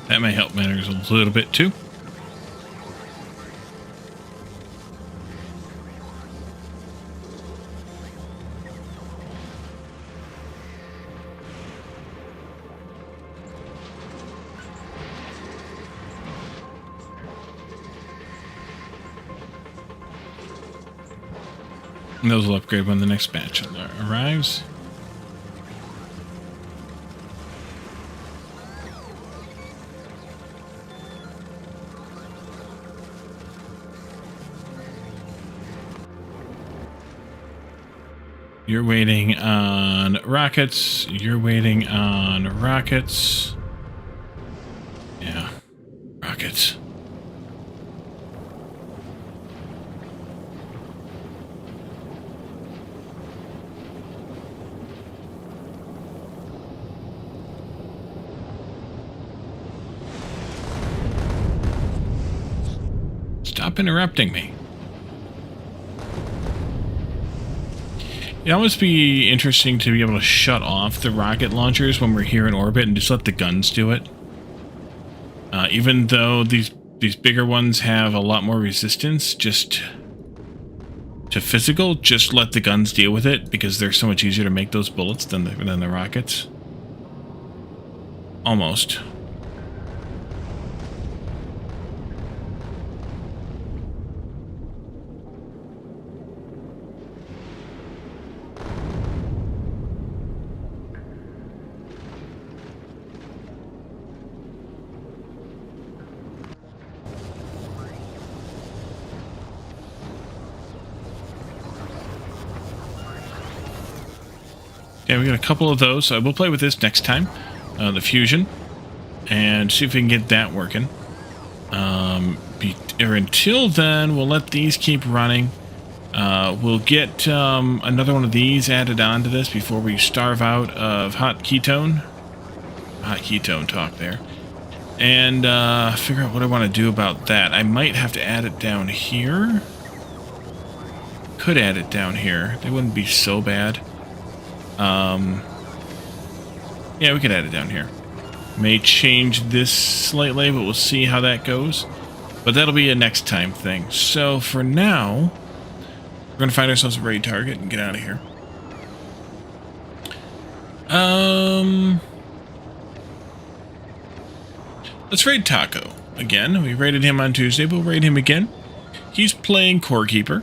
That may help matters a little bit too. And those will upgrade when the next batch arrives. You're waiting on rockets. You're waiting on rockets. Yeah, rockets. Stop interrupting me. It'd almost be interesting to be able to shut off the rocket launchers when we're here in orbit and just let the guns do it. Even though these bigger ones have a lot more resistance just to physical, just let the guns deal with it because they're so much easier to make those bullets than the rockets. Almost. Yeah, we got a couple of those. We'll play with this next time, the fusion, and see if we can get that working. Until then, we'll let these keep running. We'll get another one of these added onto this before we starve out of hot ketone. Hot ketone talk there. And figure out what I want to do about that. I might have to add it down here. Could add it down here. They wouldn't be so bad. Yeah, we could add it down here. May change this slightly, but we'll see how that goes. But that'll be a next time thing. So for now, we're going to find ourselves a raid target and get out of here. Let's raid Taco again. We raided him on Tuesday, but we'll raid him again. He's playing Core Keeper.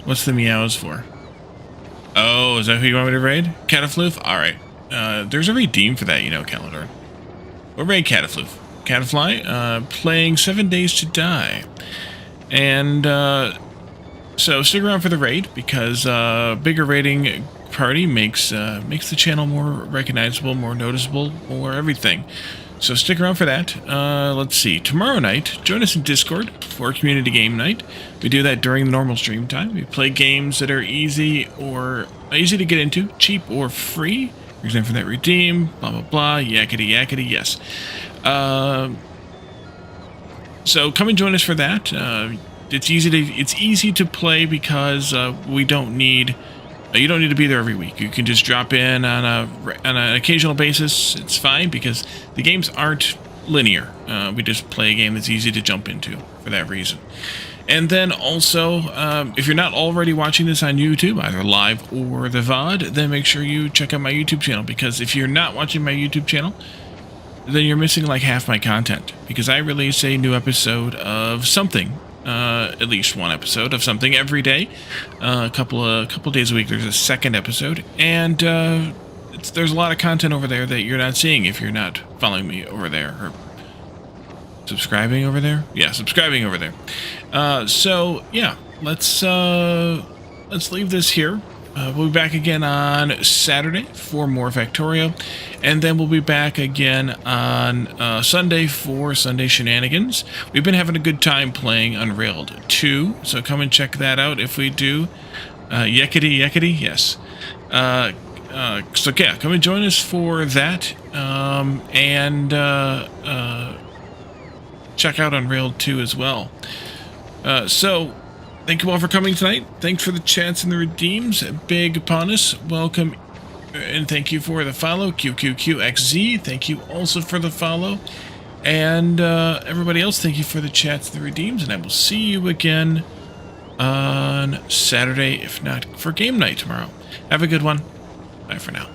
What's the meows for? Oh, is that who you want me to raid? Catafloof? Alright. There's a redeem for that, you know, Calidor. We'll raid Catafloof. Catafly, playing 7 Days to Die. And, so stick around for the raid, because, bigger raiding party makes the channel more recognizable, more noticeable, more everything. So stick around for that. Let's see. Tomorrow night, join us in Discord for community game night. We do that during the normal stream time. We play games that are easy to get into, cheap or free. Here's name for that redeem. Blah blah blah. Yakety yakety. Yes. So come and join us for that. It's easy to play because we don't need. You don't need to be there every week. You can just drop in on an occasional basis. It's fine because the games aren't linear. We just play a game that's easy to jump into for that reason. And then also, if you're not already watching this on YouTube, either live or the VOD, then make sure you check out my YouTube channel, because if you're not watching my YouTube channel, then you're missing like half my content, because I release a new episode of something. At least one episode of something every day. A couple days a week there's a second episode, and there's a lot of content over there that you're not seeing if you're not following me over there or subscribing over there. Yeah, subscribing over there. So yeah, let's leave this here. We'll be back again on Saturday for more Factorio, and then we'll be back again on Sunday for Sunday Shenanigans. We've been having a good time playing Unrailed 2, so come and check that out if we do. Yakety yakety, yes. So yeah, come and join us for that, and check out Unrailed 2 as well. So thank you all for coming tonight. Thanks for the chats and the redeems. Big upon us. Welcome And thank you for the follow, QQQXZ. Thank you also for the follow. And everybody else, thank you for the chats, the redeems. And I will see you again on Saturday, if not for game night tomorrow. Have a good one. Bye for now.